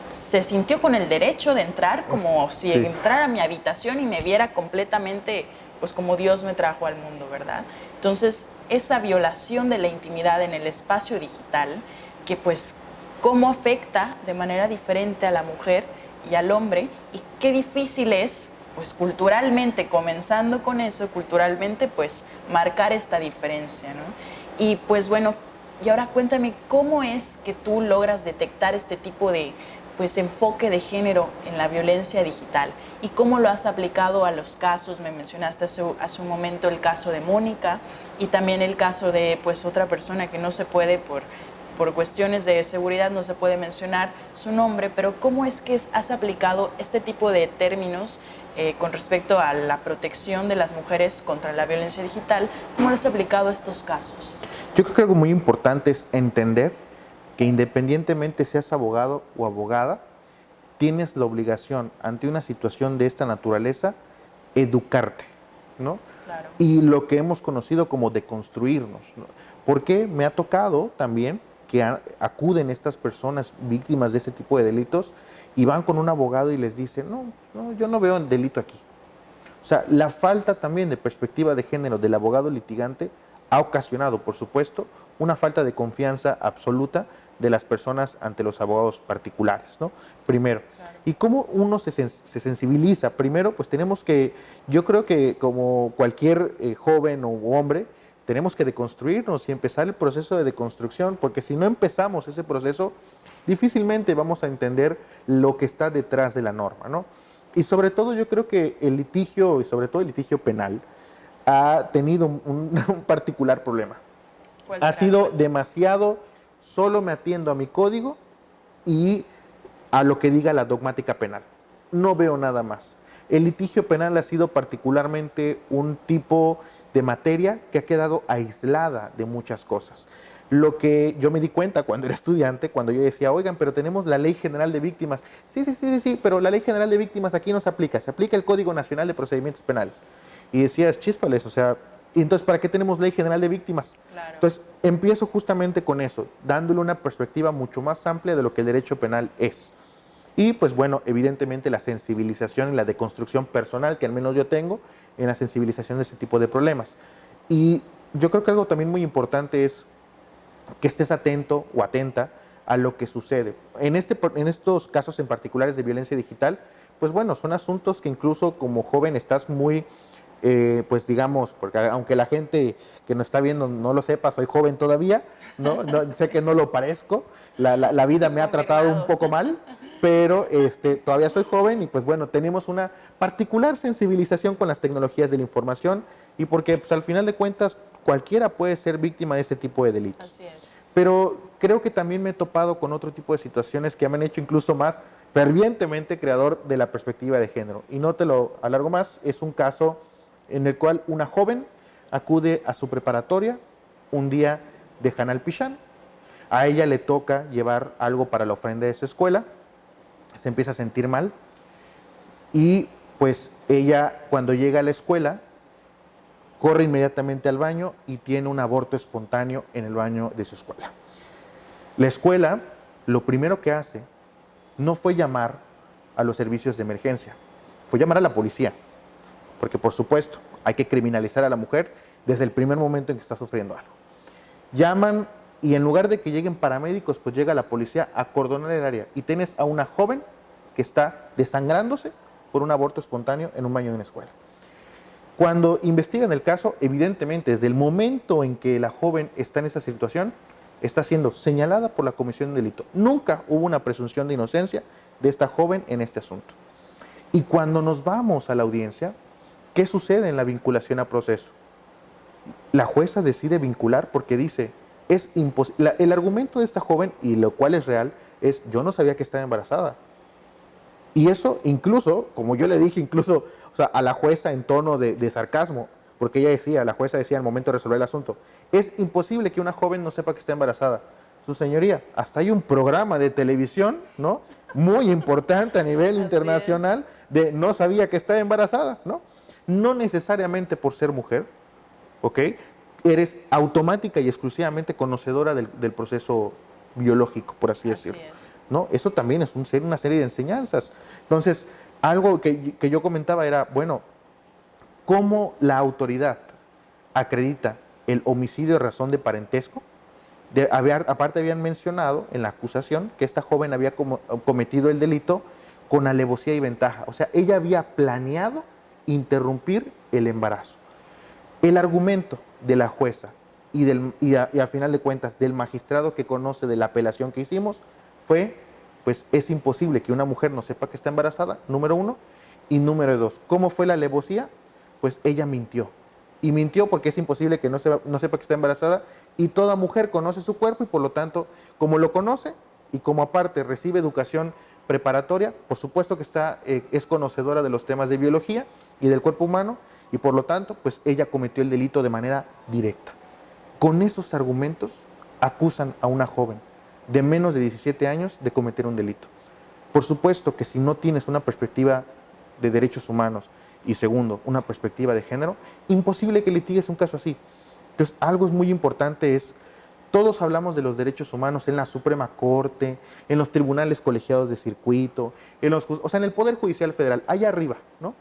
se sintió con el derecho de entrar como si entrara a mi habitación y me viera completamente, pues como Dios me trajo al mundo, ¿verdad? Entonces, esa violación de la intimidad en el espacio digital, que pues cómo afecta de manera diferente a la mujer y al hombre, y qué difícil es, pues culturalmente, comenzando con eso, culturalmente, pues marcar esta diferencia, ¿no? Y pues bueno, y ahora cuéntame, ¿cómo es que tú logras detectar este tipo de pues enfoque de género en la violencia digital y cómo lo has aplicado a los casos? Me mencionaste hace un momento el caso de Mónica y también el caso de pues otra persona que no se puede por cuestiones de seguridad no se puede mencionar su nombre, pero ¿cómo es que has aplicado este tipo de términos con respecto a la protección de las mujeres contra la violencia digital? ¿Cómo lo has aplicado a estos casos? Yo creo que algo muy importante es entender que independientemente seas abogado o abogada, tienes la obligación ante una situación de esta naturaleza, educarte, ¿no? Claro. Y lo que hemos conocido como deconstruirnos, ¿no? Porque me ha tocado también que acuden estas personas víctimas de este tipo de delitos y van con un abogado y les dicen, no, yo no veo el delito aquí. O sea, la falta también de perspectiva de género del abogado litigante ha ocasionado, por supuesto, una falta de confianza absoluta de las personas ante los abogados particulares, ¿no? Primero. Claro. ¿Y cómo uno se sensibiliza? Primero, pues tenemos que, yo creo que como cualquier joven o hombre, tenemos que deconstruirnos y empezar el proceso de deconstrucción, porque si no empezamos ese proceso, difícilmente vamos a entender lo que está detrás de la norma, ¿no? Y sobre todo yo creo que el litigio, y sobre todo el litigio penal, ha tenido un particular problema. Ha sido demasiado, solo me atiendo a mi código y a lo que diga la dogmática penal. No veo nada más. El litigio penal ha sido particularmente un tipo de materia que ha quedado aislada de muchas cosas. Lo que yo me di cuenta cuando era estudiante, cuando yo decía, oigan, pero tenemos la Ley General de Víctimas. Sí, pero la Ley General de Víctimas aquí no se aplica el Código Nacional de Procedimientos Penales. Y decías, chíspales, o sea, ¿y entonces para qué tenemos Ley General de Víctimas? Claro. Entonces, empiezo justamente con eso, dándole una perspectiva mucho más amplia de lo que el derecho penal es. Y pues bueno, evidentemente la sensibilización y la deconstrucción personal que al menos yo tengo en la sensibilización de este tipo de problemas. Y yo creo que algo también muy importante es que estés atento o atenta a lo que sucede. En estos casos en particulares de violencia digital, pues bueno, son asuntos que incluso como joven estás muy, pues digamos, porque aunque la gente que nos está viendo no lo sepa, soy joven todavía, ¿no? Sé que no lo parezco, la vida me ha tratado un poco mal, pero todavía soy joven y pues bueno, tenemos una particular sensibilización con las tecnologías de la información y porque pues, al final de cuentas, Cualquiera puede ser víctima de este tipo de delitos. Así es. Pero creo que también me he topado con otro tipo de situaciones que me han hecho incluso más fervientemente creador de la perspectiva de género. Y no te lo alargo más, es un caso en el cual una joven acude a su preparatoria un día de Hanal Pichán. A ella le toca llevar algo para la ofrenda de su escuela, se empieza a sentir mal y pues ella cuando llega a la escuela corre inmediatamente al baño y tiene un aborto espontáneo en el baño de su escuela. La escuela lo primero que hace no fue llamar a los servicios de emergencia, fue llamar a la policía, porque por supuesto hay que criminalizar a la mujer desde el primer momento en que está sufriendo algo. Llaman y en lugar de que lleguen paramédicos, pues llega la policía a acordonar el área y tienes a una joven que está desangrándose por un aborto espontáneo en un baño de una escuela. Cuando investigan el caso, evidentemente, desde el momento en que la joven está en esa situación, está siendo señalada por la comisión de delito. Nunca hubo una presunción de inocencia de esta joven en este asunto. Y cuando nos vamos a la audiencia, ¿qué sucede en la vinculación a proceso? La jueza decide vincular porque dice, es imposible. El argumento de esta joven, y lo cual es real, es yo no sabía que estaba embarazada. Y eso incluso, como yo le dije, incluso o sea, a la jueza en tono de sarcasmo, porque ella decía, la jueza decía al momento de resolver el asunto, es imposible que una joven no sepa que está embarazada. Su señoría, hasta hay un programa de televisión, ¿no? Muy importante a nivel internacional de no sabía que estaba embarazada, ¿no? No necesariamente por ser mujer, ¿ok? Eres automática y exclusivamente conocedora del proceso biológico, por así decirlo. ¿No? Eso también es una serie de enseñanzas. Entonces, algo que yo comentaba era, bueno, ¿cómo la autoridad acredita el homicidio de razón de parentesco? Aparte habían mencionado en la acusación que esta joven había cometido el delito con alevosía y ventaja. O sea, ella había planeado interrumpir el embarazo. El argumento de la jueza y al final de cuentas del magistrado que conoce de la apelación que hicimos fue, pues es imposible que una mujer no sepa que está embarazada, número uno, y número dos, ¿cómo fue la alevosía? Pues ella mintió, y mintió porque es imposible que no sepa que está embarazada, y toda mujer conoce su cuerpo, y por lo tanto, como lo conoce, y como aparte recibe educación preparatoria, por supuesto que es conocedora de los temas de biología y del cuerpo humano, y por lo tanto, pues ella cometió el delito de manera directa. Con esos argumentos, acusan a una joven de menos de 17 años de cometer un delito. Por supuesto que si no tienes una perspectiva de derechos humanos y segundo, una perspectiva de género, imposible que litigues un caso así. Entonces, algo es muy importante todos hablamos de los derechos humanos en la Suprema Corte, en los tribunales colegiados de circuito, en el Poder Judicial Federal, allá arriba, ¿no?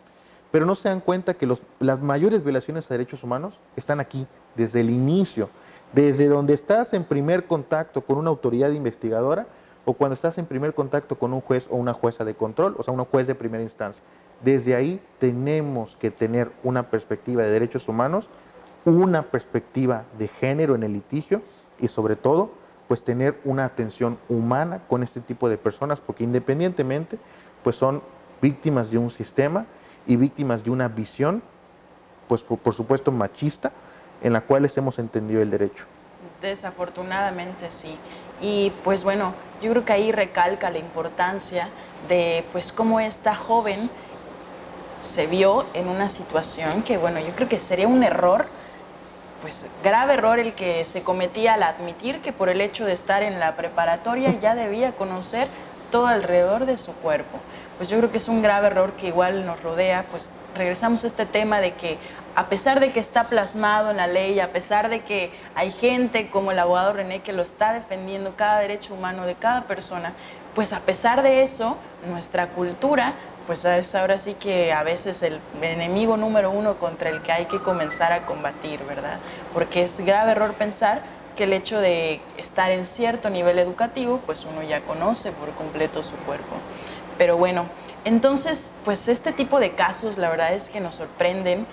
Pero no se dan cuenta que las mayores violaciones a derechos humanos están aquí, desde el inicio, desde donde estás en primer contacto con una autoridad investigadora o cuando estás en primer contacto con un juez o una jueza de control, o sea, un juez de primera instancia. Desde ahí tenemos que tener una perspectiva de derechos humanos, una perspectiva de género en el litigio y sobre todo, pues tener una atención humana con este tipo de personas, porque independientemente, pues son víctimas de un sistema y víctimas de una visión, pues por supuesto machista, en la cual hemos entendido el derecho. Desafortunadamente sí. Y pues bueno, yo creo que ahí recalca la importancia de pues cómo esta joven se vio en una situación que bueno, yo creo que sería un error, pues grave error el que se cometía al admitir que por el hecho de estar en la preparatoria ya debía conocer todo alrededor de su cuerpo. Pues yo creo que es un grave error que igual nos rodea, pues regresamos a este tema de que a pesar de que está plasmado en la ley, a pesar de que hay gente como el abogado René que lo está defendiendo cada derecho humano de cada persona, pues a pesar de eso, nuestra cultura, pues es ahora sí que a veces el enemigo número uno contra el que hay que comenzar a combatir, ¿verdad? Porque es grave error pensar que el hecho de estar en cierto nivel educativo, pues uno ya conoce por completo su cuerpo. Pero bueno, entonces, pues este tipo de casos la verdad es que nos sorprenden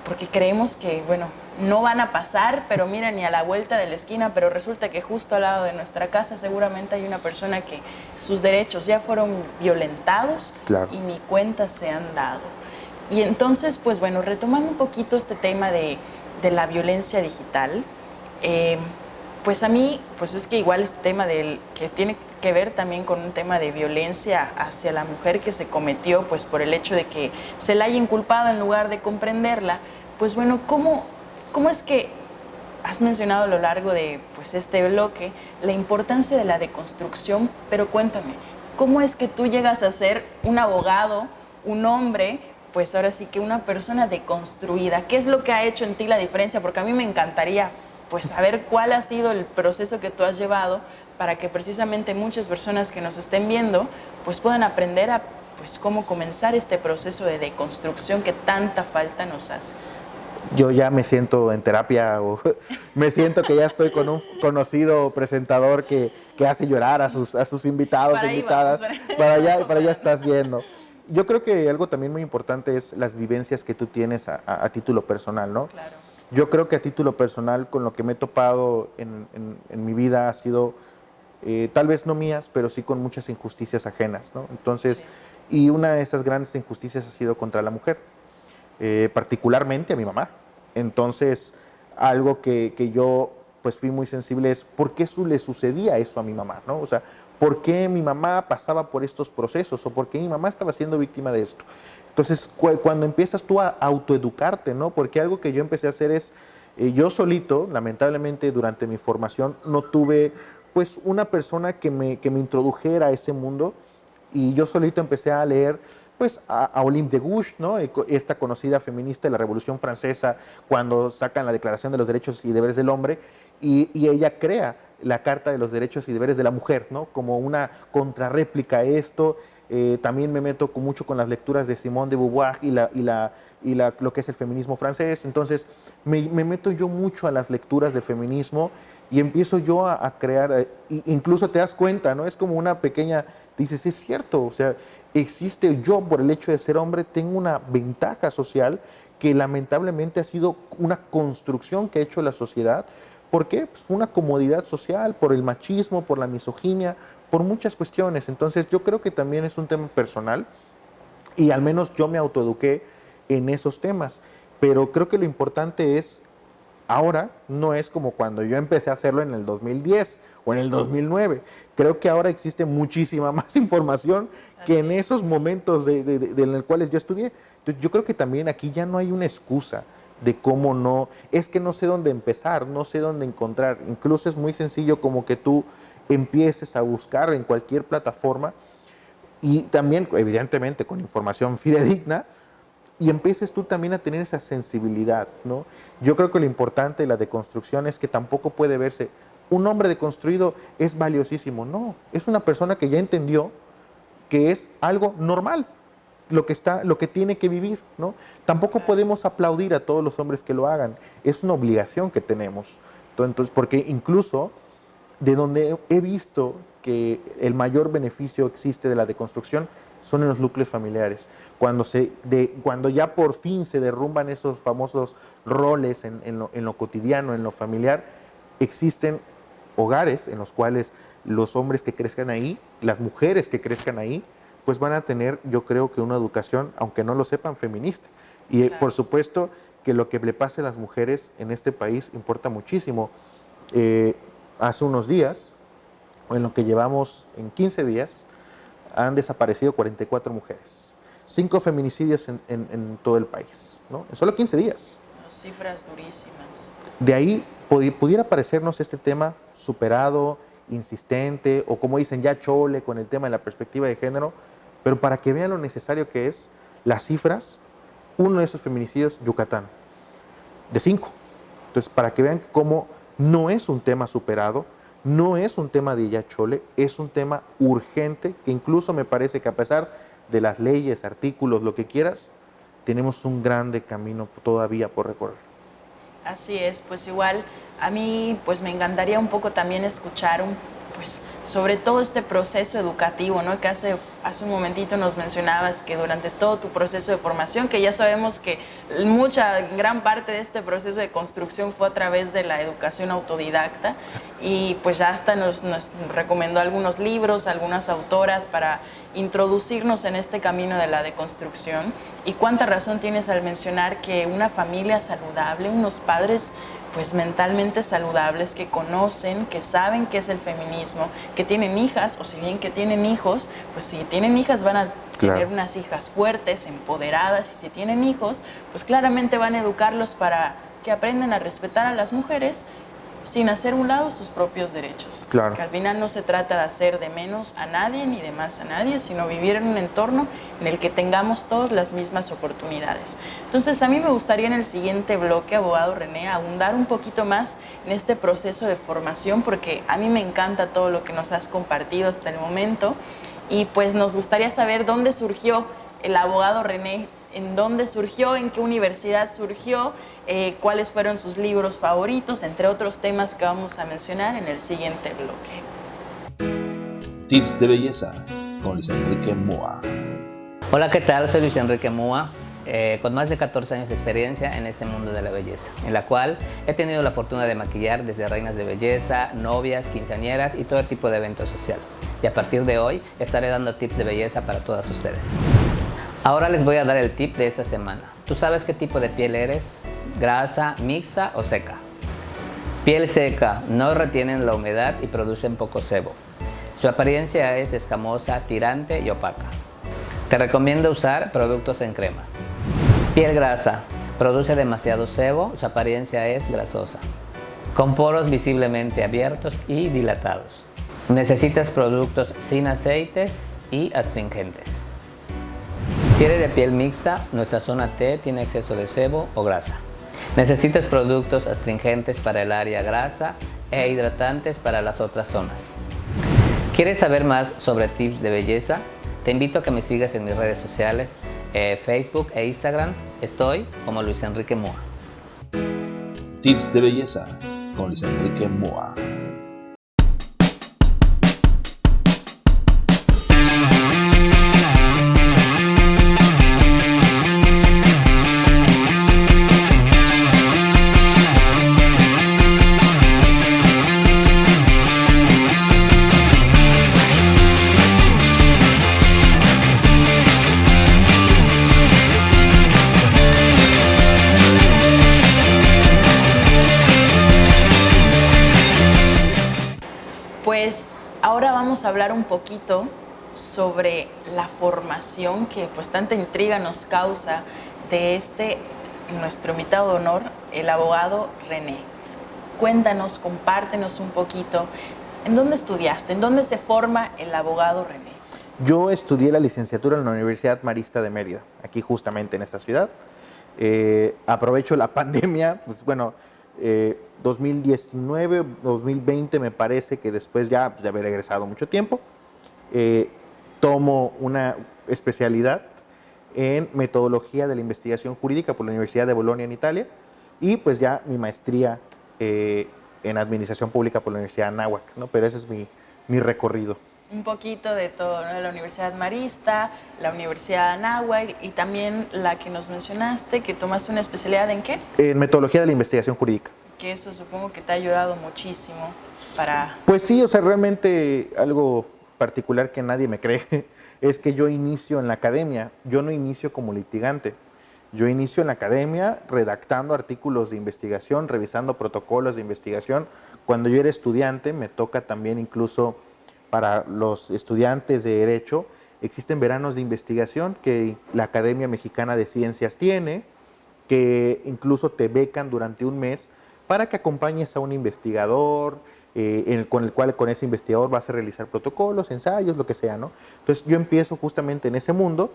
porque creemos que, bueno, no van a pasar, pero mira, ni a la vuelta de la esquina, pero resulta que justo al lado de nuestra casa seguramente hay una persona que sus derechos ya fueron violentados, claro, y ni cuenta se han dado. Y entonces, pues bueno, retomando un poquito este tema de de la violencia digital. Pues a mí, pues es que igual este tema que tiene que ver también con un tema de violencia hacia la mujer que se cometió, pues por el hecho de que se la haya inculpado en lugar de comprenderla. Pues bueno, ¿cómo es que has mencionado a lo largo de pues este bloque la importancia de la deconstrucción? Pero cuéntame, ¿cómo es que tú llegas a ser un abogado, un hombre, pues ahora sí que una persona deconstruida? ¿Qué es lo que ha hecho en ti la diferencia? Porque a mí me encantaría pues saber cuál ha sido el proceso que tú has llevado para que precisamente muchas personas que nos estén viendo pues puedan aprender a pues cómo comenzar este proceso de deconstrucción que tanta falta nos hace. Yo ya me siento en terapia o me siento que ya estoy con un conocido presentador que hace llorar a sus invitados e invitadas. Para allá estás viendo. Yo creo que algo también muy importante es las vivencias que tú tienes a título personal, ¿no? Claro. Yo creo que a título personal, con lo que me he topado en mi vida ha sido, tal vez no mías, pero sí con muchas injusticias ajenas, ¿no? Entonces, sí. Y una de esas grandes injusticias ha sido contra la mujer, particularmente a mi mamá. Entonces, algo que yo pues fui muy sensible es por qué le sucedía eso a mi mamá, ¿no? O sea, ¿por qué mi mamá pasaba por estos procesos o por qué mi mamá estaba siendo víctima de esto? Entonces, cuando empiezas tú a autoeducarte, ¿no? Porque algo que yo empecé a hacer es, yo solito, lamentablemente durante mi formación, no tuve pues una persona que me introdujera a ese mundo y yo solito empecé a leer pues a Olympe de Gouges, ¿no? Esta conocida feminista de la Revolución Francesa, cuando sacan la Declaración de los Derechos y Deberes del Hombre, y ella crea la Carta de los Derechos y Deberes de la Mujer, ¿no? Como una contrarréplica a esto. También me meto mucho con las lecturas de Simone de Beauvoir lo que es el feminismo francés. Entonces me meto yo mucho a las lecturas del feminismo y empiezo yo a crear, incluso te das cuenta, ¿no? Es como una pequeña, dices, es cierto, o sea, existe, yo por el hecho de ser hombre tengo una ventaja social que lamentablemente ha sido una construcción que ha hecho la sociedad. ¿Por qué? Pues una comodidad social, por el machismo, por la misoginia, por muchas cuestiones. Entonces yo creo que también es un tema personal y al menos yo me autoeduqué en esos temas. Pero creo que lo importante es, ahora no es como cuando yo empecé a hacerlo en el 2010 o en el 2009. Creo que ahora existe muchísima más información que en esos momentos en los cuales yo estudié. Entonces yo creo que también aquí ya no hay una excusa de cómo no, es que no sé dónde empezar, no sé dónde encontrar. Incluso es muy sencillo como que tú empieces a buscar en cualquier plataforma y también evidentemente con información fidedigna y empieces tú también a tener esa sensibilidad, ¿no? Yo creo que lo importante de la deconstrucción es que tampoco puede verse un hombre deconstruido es valiosísimo, no, es una persona que ya entendió que es algo normal lo que tiene que vivir, ¿no? Tampoco podemos aplaudir a todos los hombres que lo hagan, es una obligación que tenemos. Entonces, porque incluso de donde he visto que el mayor beneficio existe de la deconstrucción son en los núcleos familiares. Cuando ya por fin se derrumban esos famosos roles en lo cotidiano, en lo familiar, existen hogares en los cuales los hombres que crezcan ahí, las mujeres que crezcan ahí, pues van a tener, yo creo que una educación, aunque no lo sepan, feminista. Y claro, por supuesto que lo que le pase a las mujeres en este país importa muchísimo. Hace unos días, o en lo que llevamos en 15 días, han desaparecido 44 mujeres. 5 feminicidios en todo el país, ¿no? En solo 15 días. No, cifras durísimas. De ahí pudiera parecernos este tema superado, insistente, o como dicen, ya chole con el tema de la perspectiva de género, pero para que vean lo necesario que es, las cifras, uno de esos feminicidios, Yucatán, de 5. Entonces, para que vean cómo no es un tema superado, no es un tema de ya chole, es un tema urgente, que incluso me parece que a pesar de las leyes, artículos, lo que quieras, tenemos un grande camino todavía por recorrer. Así es, pues igual a mí pues me encantaría un poco también escuchar pues sobre todo este proceso educativo, ¿no? Que hace un momentito nos mencionabas que durante todo tu proceso de formación, que ya sabemos que gran parte de este proceso de construcción fue a través de la educación autodidacta, y pues ya hasta nos recomendó algunos libros, algunas autoras para introducirnos en este camino de la deconstrucción. Y cuánta razón tienes al mencionar que una familia saludable, unos padres pues mentalmente saludables, que conocen, que saben qué es el feminismo, que tienen hijas, o si bien que tienen hijos, pues si tienen hijas van a tener unas hijas fuertes, empoderadas, y si tienen hijos, pues claramente van a educarlos para que aprendan a respetar a las mujeres sin hacer a un lado sus propios derechos. Claro. Que al final no se trata de hacer de menos a nadie ni de más a nadie, sino vivir en un entorno en el que tengamos todos las mismas oportunidades. Entonces, a mí me gustaría en el siguiente bloque, abogado René, abundar un poquito más en este proceso de formación, porque a mí me encanta todo lo que nos has compartido hasta el momento, y pues nos gustaría saber dónde surgió el abogado René, en dónde surgió, en qué universidad surgió, cuáles fueron sus libros favoritos, entre otros temas que vamos a mencionar en el siguiente bloque. Tips de belleza con Luis Enrique Moa. Hola, ¿qué tal? Soy Luis Enrique Moa, con más de 14 años de experiencia en este mundo de la belleza, en la cual he tenido la fortuna de maquillar desde reinas de belleza, novias, quinceañeras y todo tipo de evento social. Y a partir de hoy estaré dando tips de belleza para todas ustedes. Ahora les voy a dar el tip de esta semana. ¿Tú sabes qué tipo de piel eres? ¿Grasa, mixta o seca? Piel seca, no retienen la humedad y producen poco sebo. Su apariencia es escamosa, tirante y opaca. Te recomiendo usar productos en crema. Piel grasa, produce demasiado sebo, su apariencia es grasosa, con poros visiblemente abiertos y dilatados. Necesitas productos sin aceites y astringentes. Si eres de piel mixta, nuestra zona T tiene exceso de sebo o grasa. Necesitas productos astringentes para el área grasa e hidratantes para las otras zonas. ¿Quieres saber más sobre tips de belleza? Te invito a que me sigas en mis redes sociales, Facebook e Instagram. Estoy como Luis Enrique Moa. Tips de belleza con Luis Enrique Moa. Pues ahora vamos a hablar un poquito sobre la formación que pues tanta intriga nos causa de nuestro invitado de honor, el abogado René. Cuéntanos, compártenos un poquito, ¿en dónde estudiaste? ¿En dónde se forma el abogado René? Yo estudié la licenciatura en la Universidad Marista de Mérida, aquí justamente en esta ciudad. Aprovecho la pandemia, pues bueno, 2019, 2020 me parece que después ya de haber egresado mucho tiempo, tomo una especialidad en metodología de la investigación jurídica por la Universidad de Bolonia en Italia, y pues ya mi maestría en administración pública por la Universidad de Anáhuac, ¿no? Pero ese es mi recorrido. Un poquito de todo, ¿no? De la Universidad Marista, la Universidad de Anáhuac y también la que nos mencionaste, que tomaste una especialidad ¿en qué? En metodología de la investigación jurídica. Que eso supongo que te ha ayudado muchísimo para... Pues sí, o sea, realmente algo particular que nadie me cree es que yo inicio en la academia. Yo no inicio como litigante. Yo inicio en la academia redactando artículos de investigación, revisando protocolos de investigación. Cuando yo era estudiante, me toca también incluso para los estudiantes de Derecho, existen veranos de investigación que la Academia Mexicana de Ciencias tiene, que incluso te becan durante un mes para que acompañes a un investigador, con ese investigador vas a realizar protocolos, ensayos, lo que sea, ¿no? Entonces yo empiezo justamente en ese mundo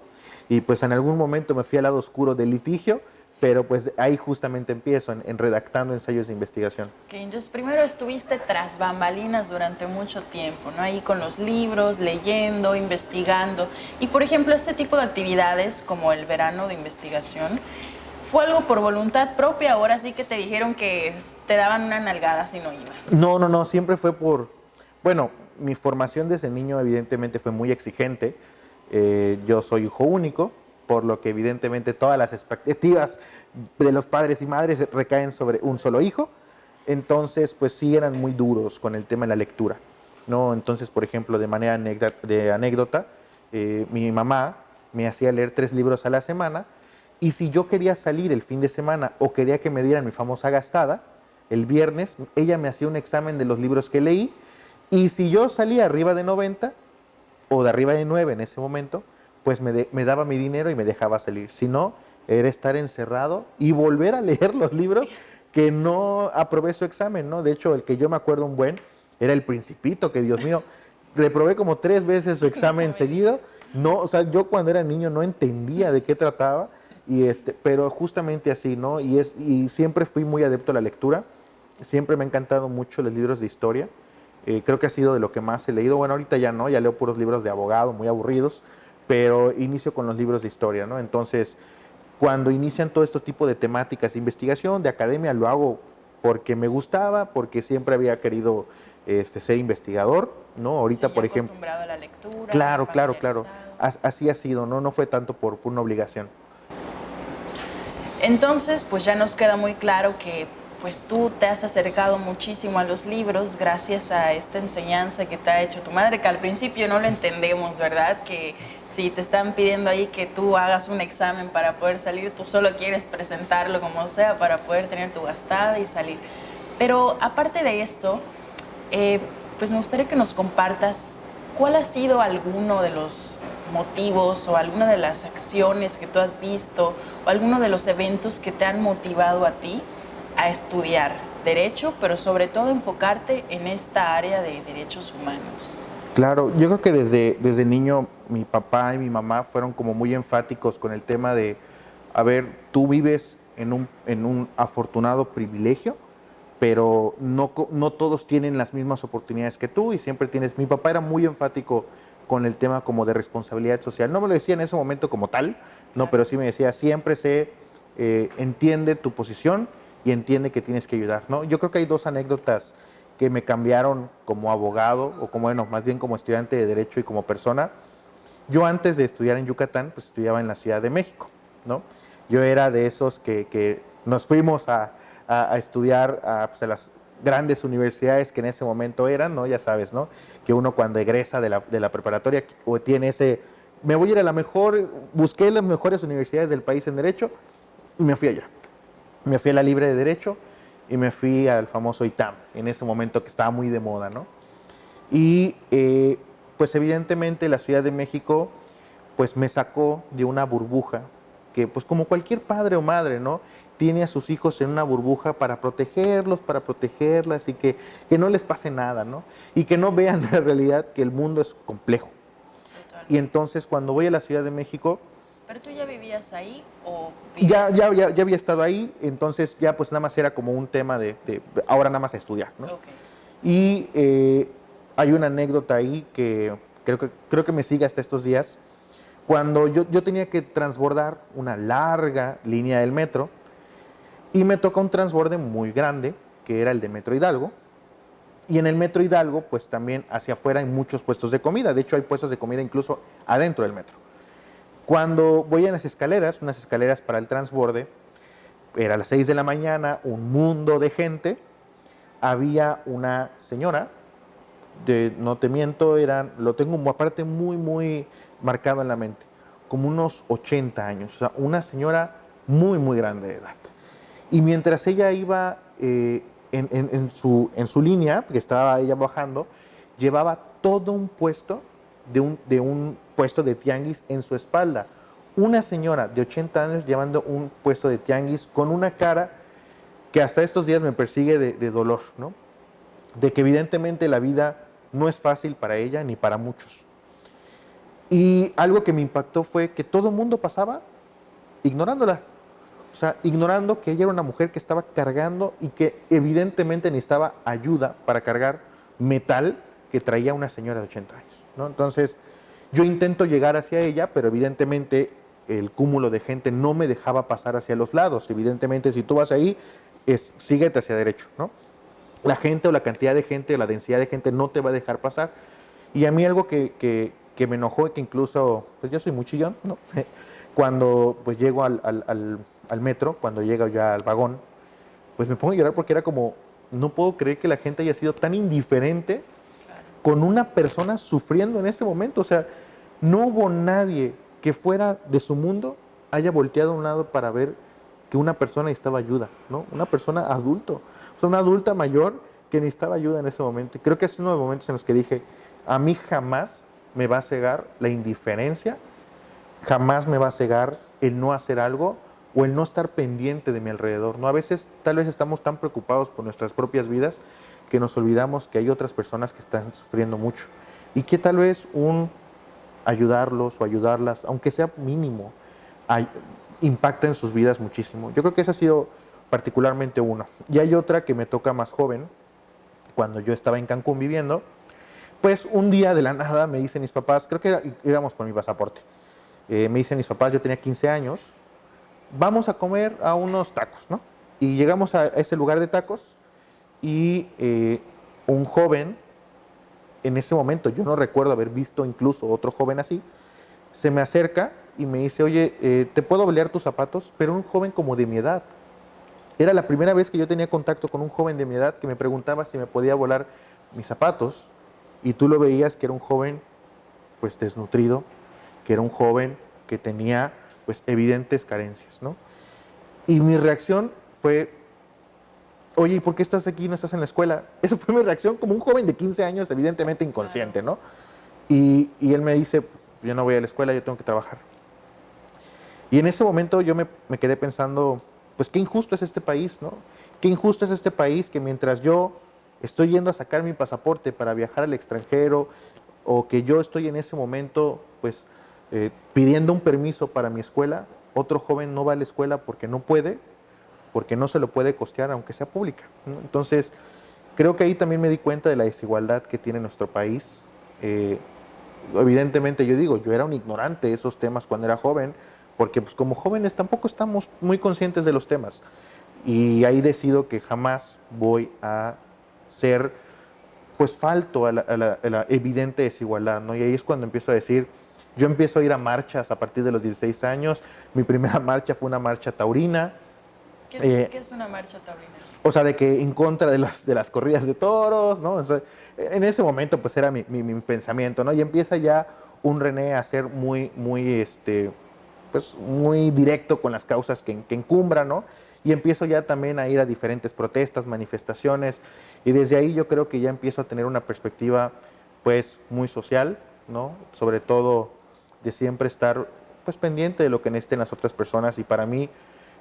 y pues en algún momento me fui al lado oscuro del litigio, pero pues ahí justamente empiezo en redactando ensayos de investigación. Okay, entonces primero estuviste tras bambalinas durante mucho tiempo, ¿no? Ahí con los libros, leyendo, investigando. Y por ejemplo, este tipo de actividades como el verano de investigación, ¿fue algo por voluntad propia? Ahora sí que te dijeron que te daban una nalgada si no ibas. No, siempre fue bueno, mi formación desde niño evidentemente fue muy exigente. Yo soy hijo único, por lo que evidentemente todas las expectativas de los padres y madres recaen sobre un solo hijo. Entonces, pues sí eran muy duros con el tema de la lectura, ¿no? Entonces, por ejemplo, de manera de anécdota, mi mamá me hacía leer 3 libros a la semana, y si yo quería salir el fin de semana o quería que me dieran mi famosa gastada, el viernes, ella me hacía un examen de los libros que leí, y si yo salía arriba de 90 o de arriba de 9 en ese momento, pues me daba mi dinero y me dejaba salir. Si no, era estar encerrado y volver a leer los libros que no aprobé su examen, ¿no? De hecho, el que yo me acuerdo un buen era El Principito, que Dios mío, reprobé como 3 veces su examen seguido. No, o sea, yo cuando era niño no entendía de qué trataba, pero justamente así, ¿no? Y siempre fui muy adepto a la lectura, siempre me han encantado mucho los libros de historia. Creo que ha sido de lo que más he leído. Bueno, ahorita ya no, ya leo puros libros de abogado, muy aburridos, pero inicio con los libros de historia, ¿no? Entonces, cuando inician todo este tipo de temáticas de investigación, de academia, lo hago porque me gustaba, porque siempre había querido ser investigador, ¿no? Ahorita, Sí, por ejemplo... acostumbrado a la lectura. Claro, claro, claro. Familiarizado. Así ha sido, ¿no? No fue tanto por una obligación. Entonces, pues ya nos queda muy claro que pues tú te has acercado muchísimo a los libros gracias a esta enseñanza que te ha hecho tu madre, que al principio no lo entendemos, ¿verdad? Que si te están pidiendo ahí que tú hagas un examen para poder salir, tú solo quieres presentarlo como sea para poder tener tu gastada y salir. Pero aparte de esto, pues me gustaría que nos compartas cuál ha sido alguno de los motivos o alguna de las acciones que tú has visto o alguno de los eventos que te han motivado a ti a estudiar derecho, pero sobre todo enfocarte en esta área de derechos humanos. Claro, yo creo que desde niño mi papá y mi mamá fueron como muy enfáticos con el tema de, a ver, tú vives en un afortunado privilegio, pero no todos tienen las mismas oportunidades que tú y siempre tienes... Mi papá era muy enfático con el tema como de responsabilidad social. No me lo decía en ese momento como tal, no, pero sí me decía, siempre entiende tu posición y entiende que tienes que ayudar, ¿no? Yo creo que hay 2 anécdotas que me cambiaron como abogado, o como, bueno, más bien como estudiante de Derecho y como persona. Yo antes de estudiar en Yucatán, pues estudiaba en la Ciudad de México, ¿no? Yo era de esos que nos fuimos a estudiar pues, a las grandes universidades que en ese momento eran, ¿no? Ya sabes, ¿no? Que uno cuando egresa de la preparatoria o tiene me voy a ir a la mejor, busqué las mejores universidades del país en Derecho y me fui allá. Me fui a la Libre de Derecho y me fui al famoso ITAM, en ese momento que estaba muy de moda, ¿no? Y pues evidentemente la Ciudad de México pues me sacó de una burbuja que pues como cualquier padre o madre, ¿no? Tiene a sus hijos en una burbuja para protegerlos, para protegerlas y que no les pase nada, ¿no? Y que no vean en realidad que el mundo es complejo. Totalmente. Y entonces cuando voy a la Ciudad de México... ¿Pero tú ya vivías ahí o Ya vivías? había estado ahí, entonces ya pues nada más era como un tema de ahora nada más a estudiar, ¿no? Okay. Y hay una anécdota ahí que creo que me sigue hasta estos días. Cuando yo tenía que transbordar una larga línea del metro y me toca un transborde muy grande, que era el de Metro Hidalgo. Y en el Metro Hidalgo, pues también hacia afuera hay muchos puestos de comida. De hecho, hay puestos de comida incluso adentro del metro. Cuando voy en las escaleras, unas escaleras para el transborde, era a las 6 de la mañana, un mundo de gente, había una señora, no te miento, lo tengo aparte muy, muy marcado en la mente, como unos 80 años, o sea, una señora muy, muy grande de edad. Y mientras ella iba en su línea, que estaba ella bajando, llevaba todo un puesto de un puesto de tianguis en su espalda. Una señora de 80 años llevando un puesto de tianguis con una cara que hasta estos días me persigue de dolor, ¿no? De que evidentemente la vida no es fácil para ella ni para muchos. Y algo que me impactó fue que todo el mundo pasaba ignorándola. O sea, ignorando que ella era una mujer que estaba cargando y que evidentemente necesitaba ayuda para cargar metal que traía una señora de 80 años, ¿no? Entonces, yo intento llegar hacia ella, pero evidentemente el cúmulo de gente no me dejaba pasar hacia los lados. Evidentemente, si tú vas ahí, síguete hacia derecho, ¿no? la gente o la cantidad de gente o la densidad de gente no te va a dejar pasar. Y a mí algo que me enojó y que incluso, pues yo soy muy chillón, ¿no? Cuando pues llego al metro, cuando llego ya al vagón, pues me pongo a llorar porque era como, no puedo creer que la gente haya sido tan indiferente con una persona sufriendo en ese momento. O sea, no hubo nadie que fuera de su mundo haya volteado a un lado para ver que una persona necesitaba ayuda, ¿no? Una persona adulto, o sea, una adulta mayor que necesitaba ayuda en ese momento. Y creo que es uno de los momentos en los que dije, a mí jamás me va a cegar la indiferencia, jamás me va a cegar el no hacer algo o el no estar pendiente de mi alrededor, ¿no? A veces, tal vez estamos tan preocupados por nuestras propias vidas que nos olvidamos que hay otras personas que están sufriendo mucho y que tal vez ayudarlos o ayudarlas, aunque sea mínimo, impacta en sus vidas muchísimo. Yo creo que ese ha sido particularmente uno. Y hay otra que me toca más joven, cuando yo estaba en Cancún viviendo, pues un día de la nada me dicen mis papás, creo que íbamos por mi pasaporte, me dicen mis papás, yo tenía 15 años, vamos a comer a unos tacos, ¿no? Y llegamos a ese lugar de tacos y un joven, en ese momento, yo no recuerdo haber visto incluso otro joven así, se me acerca y me dice, oye, ¿te puedo bolear tus zapatos? Pero un joven como de mi edad. Era la primera vez que yo tenía contacto con un joven de mi edad que me preguntaba si me podía volar mis zapatos, y tú lo veías que era un joven pues desnutrido, que era un joven que tenía pues evidentes carencias, ¿no? Y mi reacción fue, oye, ¿y por qué estás aquí y no estás en la escuela? Esa fue mi reacción como un joven de 15 años, evidentemente inconsciente, ¿no? Y él me dice, yo no voy a la escuela, yo tengo que trabajar. Y en ese momento yo me quedé pensando, pues qué injusto es este país, ¿no? Qué injusto es este país que mientras yo estoy yendo a sacar mi pasaporte para viajar al extranjero, o que yo estoy en ese momento, pues, pidiendo un permiso para mi escuela, otro joven no va a la escuela porque no puede, porque no se lo puede costear, aunque sea pública, ¿no? Entonces, creo que ahí también me di cuenta de la desigualdad que tiene nuestro país. Evidentemente, yo digo, yo era un ignorante de esos temas cuando era joven, porque pues como jóvenes tampoco estamos muy conscientes de los temas. Y ahí decido que jamás voy a ser pues falto a la evidente desigualdad, ¿no? Y ahí es cuando empiezo a decir, yo empiezo a ir a marchas a partir de los 16 años. Mi primera marcha fue una marcha taurina. ¿Qué es una marcha taurina? O sea, de que en contra de las corridas de toros, ¿no? O sea, en ese momento pues era mi pensamiento, ¿no? Y empieza ya un René a ser muy pues muy directo con las causas que encumbra, ¿no? Y empiezo ya también a ir a diferentes protestas, manifestaciones, y desde ahí yo creo que ya empiezo a tener una perspectiva pues muy social, ¿no? Sobre todo de siempre estar pues pendiente de lo que necesiten las otras personas. Y para mí,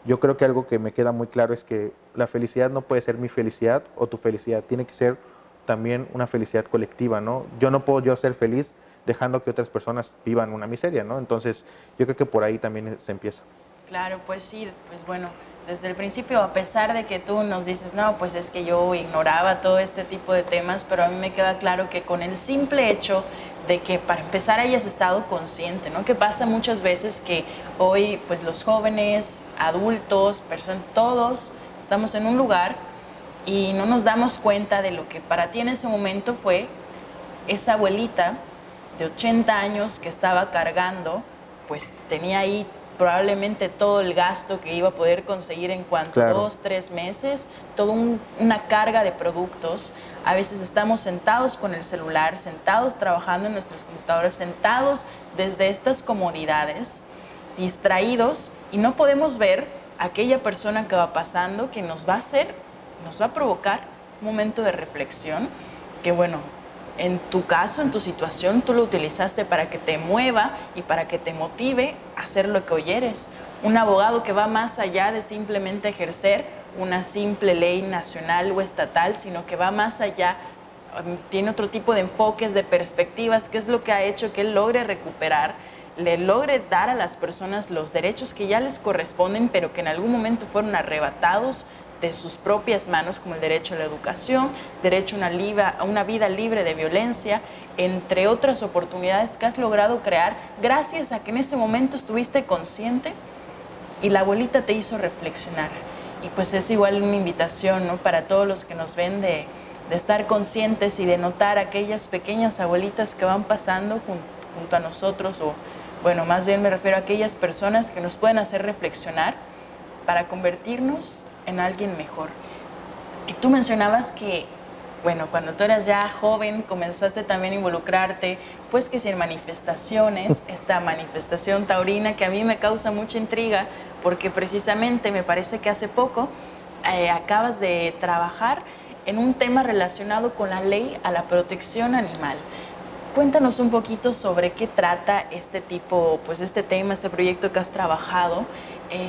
yo creo que algo que me queda muy claro es que la felicidad no puede ser mi felicidad o tu felicidad, tiene que ser también una felicidad colectiva, ¿no? Yo no puedo ser feliz dejando que otras personas vivan una miseria, ¿no? Entonces, yo creo que por ahí también se empieza. Claro, pues sí, pues bueno, desde el principio, a pesar de que tú nos dices, no, pues es que yo ignoraba todo este tipo de temas, pero a mí me queda claro que con el simple hecho de que para empezar hayas estado consciente, ¿no? Que pasa muchas veces que hoy, pues los jóvenes, adultos, personas, todos estamos en un lugar y no nos damos cuenta de lo que para ti en ese momento fue esa abuelita de 80 años que estaba cargando, pues tenía ahí probablemente todo el gasto que iba a poder conseguir en cuanto Claro. 2, 3 meses, toda una carga de productos. A veces estamos sentados con el celular, sentados trabajando en nuestras computadoras, sentados desde estas comodidades, distraídos, y no podemos ver a aquella persona que va pasando, que nos va a provocar un momento de reflexión, que bueno, en tu caso, en tu situación, tú lo utilizaste para que te mueva y para que te motive a hacer lo que hoy eres. Un abogado que va más allá de simplemente ejercer una simple ley nacional o estatal, sino que va más allá, tiene otro tipo de enfoques, de perspectivas, que es lo que ha hecho que él logre recuperar, le logre dar a las personas los derechos que ya les corresponden, pero que en algún momento fueron arrebatados de sus propias manos, como el derecho a la educación, derecho a una vida libre de violencia, entre otras oportunidades que has logrado crear gracias a que en ese momento estuviste consciente y la abuelita te hizo reflexionar. Y pues es igual una invitación, ¿no?, para todos los que nos ven de estar conscientes y de notar aquellas pequeñas abuelitas que van pasando junto a nosotros, o bueno, más bien me refiero a aquellas personas que nos pueden hacer reflexionar para convertirnos en alguien mejor. Y tú mencionabas que, bueno, cuando tú eras ya joven, comenzaste también a involucrarte, pues que si en manifestaciones, esta manifestación taurina que a mí me causa mucha intriga, porque precisamente me parece que hace poco acabas de trabajar en un tema relacionado con la ley a la protección animal. Cuéntanos un poquito sobre qué trata este tema, este proyecto que has trabajado.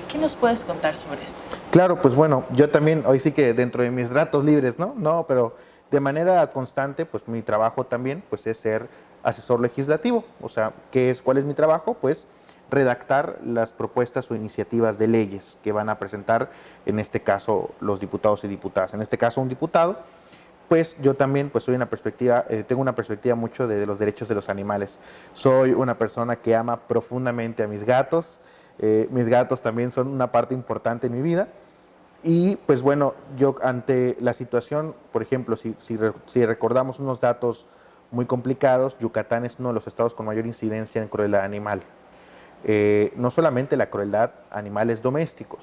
¿Qué nos puedes contar sobre esto? Claro, pues bueno, yo también, hoy sí que dentro de mis ratos libres, ¿no? No, pero de manera constante, pues mi trabajo también, pues es ser asesor legislativo. O sea, ¿cuál es mi trabajo? Pues redactar las propuestas o iniciativas de leyes que van a presentar, en este caso, los diputados y diputadas. En este caso, un diputado, pues yo también pues tengo una perspectiva mucho de los derechos de los animales. Soy una persona que ama profundamente a mis gatos. Mis gatos también son una parte importante en mi vida. Y pues bueno, yo ante la situación, por ejemplo, si recordamos unos datos muy complicados, Yucatán es uno de los estados con mayor incidencia en crueldad animal. No solamente la crueldad a animales domésticos,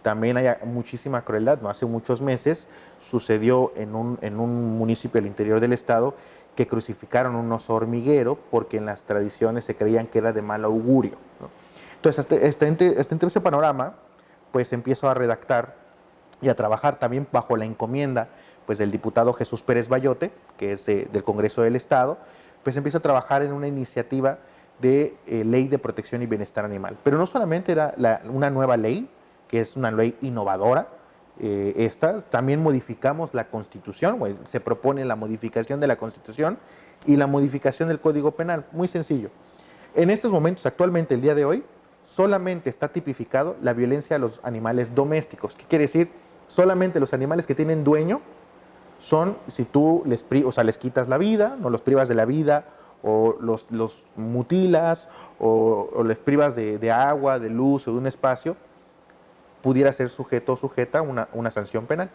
también hay muchísima crueldad. No hace muchos meses sucedió en un municipio del interior del estado que crucificaron un oso hormiguero porque en las tradiciones se creían que era de mal augurio, ¿no? Entonces, entre ese panorama, pues empiezo a redactar y a trabajar también bajo la encomienda pues del diputado Jesús Pérez Bayote, que es del Congreso del Estado. Pues empiezo a trabajar en una iniciativa de ley de protección y bienestar animal. Pero no solamente era una nueva ley, que es una ley innovadora, también modificamos la Constitución, se propone la modificación de la Constitución y la modificación del Código Penal. Muy sencillo. En estos momentos, actualmente, el día de hoy, solamente está tipificado la violencia a los animales domésticos. ¿Qué quiere decir? Solamente los animales que tienen dueño son, si tú les quitas la vida, no los privas de la vida, o los mutilas, o les privas de agua, de luz o de un espacio, pudiera ser sujeto o sujeta a una sanción penal.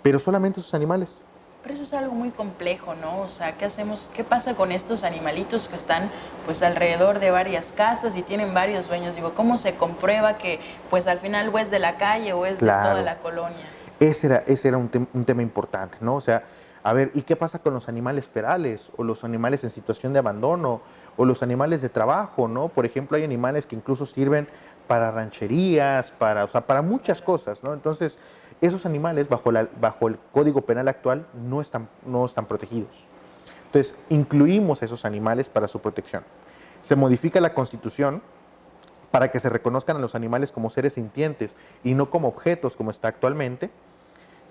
Pero solamente esos animales. Pero eso es algo muy complejo, ¿no? O sea, ¿qué hacemos? ¿Qué pasa con estos animalitos que están pues alrededor de varias casas y tienen varios dueños? Digo, ¿cómo se comprueba que pues al final o es de la calle o es de toda la colonia? Ese era un tema importante, ¿no? O sea, a ver, ¿y qué pasa con los animales ferales o los animales en situación de abandono o los animales de trabajo, ¿no? Por ejemplo, hay animales que incluso sirven para rancherías, para muchas cosas, ¿no? Entonces, esos animales bajo el Código Penal actual no están protegidos. Entonces, incluimos a esos animales para su protección. Se modifica la Constitución para que se reconozcan a los animales como seres sintientes y no como objetos como está actualmente.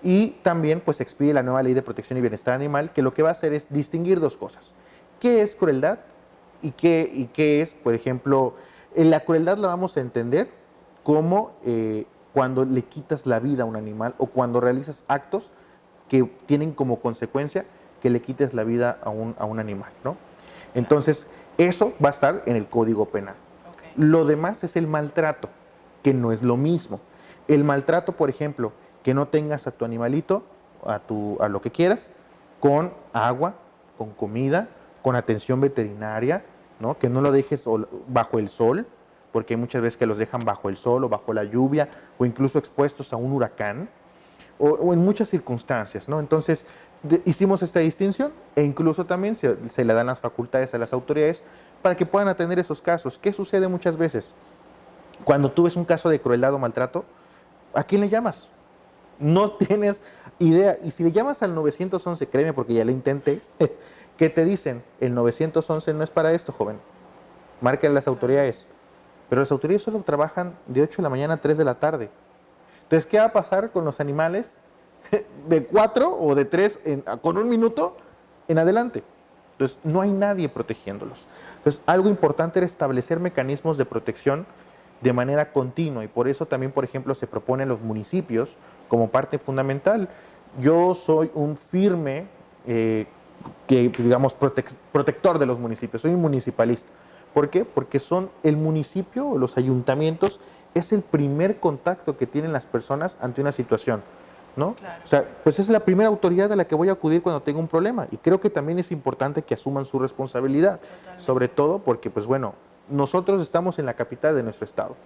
Y también pues expide la nueva Ley de Protección y Bienestar Animal, que lo que va a hacer es distinguir dos cosas. ¿Qué es crueldad? ¿Y qué es, por ejemplo, la crueldad la vamos a entender como cuando le quitas la vida a un animal o cuando realizas actos que tienen como consecuencia que le quites la vida a un animal, ¿no? Entonces, eso va a estar en el Código Penal. Okay. Lo demás es el maltrato, que no es lo mismo. El maltrato, por ejemplo, que no tengas a tu animalito, a lo que quieras, con agua, con comida, con atención veterinaria, ¿no? Que no lo dejes bajo el sol, porque hay muchas veces que los dejan bajo el sol o bajo la lluvia o incluso expuestos a un huracán o en muchas circunstancias, ¿no? Entonces, hicimos esta distinción e incluso también se le dan las facultades a las autoridades para que puedan atender esos casos. ¿Qué sucede muchas veces? Cuando tú ves un caso de crueldad o maltrato, ¿a quién le llamas? No tienes idea. Y si le llamas al 911, créeme porque ya lo intenté, ¿qué te dicen? El 911 no es para esto, joven. Márquenle a las autoridades. Pero las autoridades solo trabajan de 8 de la mañana a 3 de la tarde. Entonces, ¿qué va a pasar con los animales de 4 o de 3 con un minuto en adelante? Entonces, no hay nadie protegiéndolos. Entonces, algo importante era establecer mecanismos de protección de manera continua y por eso también, por ejemplo, se proponen los municipios como parte fundamental. Yo soy un firme, protector de los municipios, soy un municipalista. ¿Por qué? Porque son el municipio o los ayuntamientos es el primer contacto que tienen las personas ante una situación, ¿no? Claro. O sea, pues es la primera autoridad a la que voy a acudir cuando tengo un problema, y creo que también es importante que asuman su responsabilidad, Totalmente. sobre todo porque, pues bueno, nosotros estamos en la capital de nuestro estado,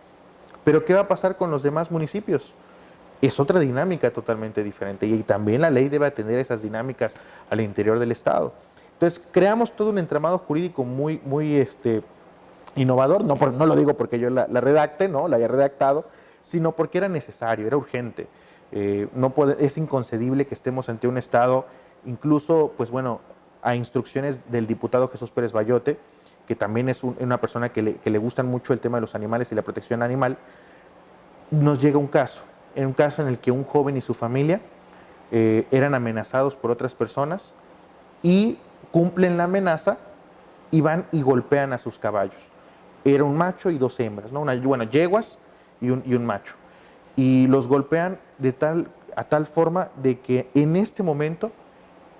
pero ¿qué va a pasar con los demás municipios? Es otra dinámica totalmente diferente, y también la ley debe atender esas dinámicas al interior del estado. Entonces, creamos todo un entramado jurídico muy innovador, no lo digo porque yo la redacte, no, la haya redactado, sino porque era necesario, era urgente. Es inconcebible que estemos ante un Estado, incluso, pues bueno, a instrucciones del diputado Jesús Pérez Bayote, que también es una persona que le gustan mucho el tema de los animales y la protección animal. Nos llega un caso en el que un joven y su familia eran amenazados por otras personas y cumplen la amenaza y van y golpean a sus caballos. Era un macho y 2 hembras, ¿no? Yeguas y un macho. Y los golpean a tal forma de que en este momento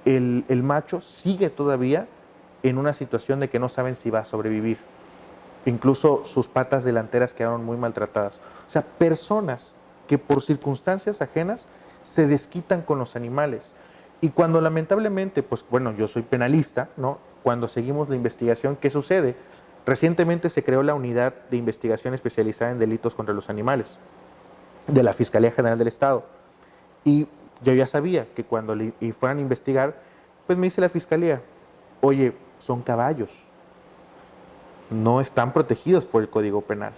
el macho sigue todavía en una situación de que no saben si va a sobrevivir. Incluso sus patas delanteras quedaron muy maltratadas. O sea, personas que por circunstancias ajenas se desquitan con los animales. Y cuando lamentablemente, pues bueno, yo soy penalista, ¿no? Cuando seguimos la investigación, ¿qué sucede? Recientemente se creó la Unidad de Investigación Especializada en Delitos contra los Animales de la Fiscalía General del Estado. Y yo ya sabía que cuando fueran a investigar, pues me dice la Fiscalía, oye, son caballos, no están protegidos por el Código Penal.